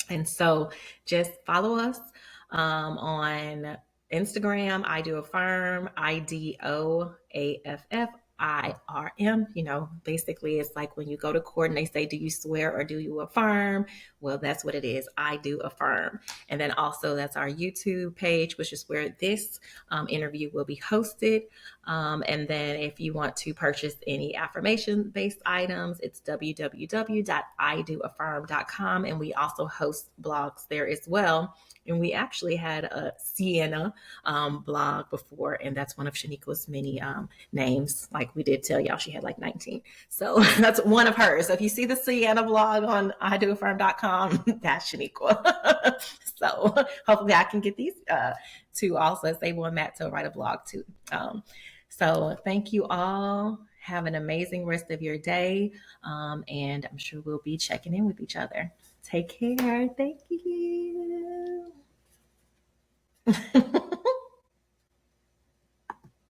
And so just follow us on Instagram, idoaffirm, idoaffirm. Basically, it's like when you go to court and they say, do you swear or do you affirm? Well, that's what it is. I do affirm. And then also, that's our YouTube page, which is where this interview will be hosted. And then if you want to purchase any affirmation-based items, it's www.idoaffirm.com. And we also host blogs there as well. And we actually had a Sienna blog before, and that's one of Shaniqua's many names. Like we did tell y'all, she had like 19. So that's one of hers. So if you see the Sienna blog on idoaffirm.com, that's Shaniqua. So hopefully I can get these two also, Aseba and Matt, to write a blog too. So thank you all. Have an amazing rest of your day. And I'm sure we'll be checking in with each other. Take care. Thank you.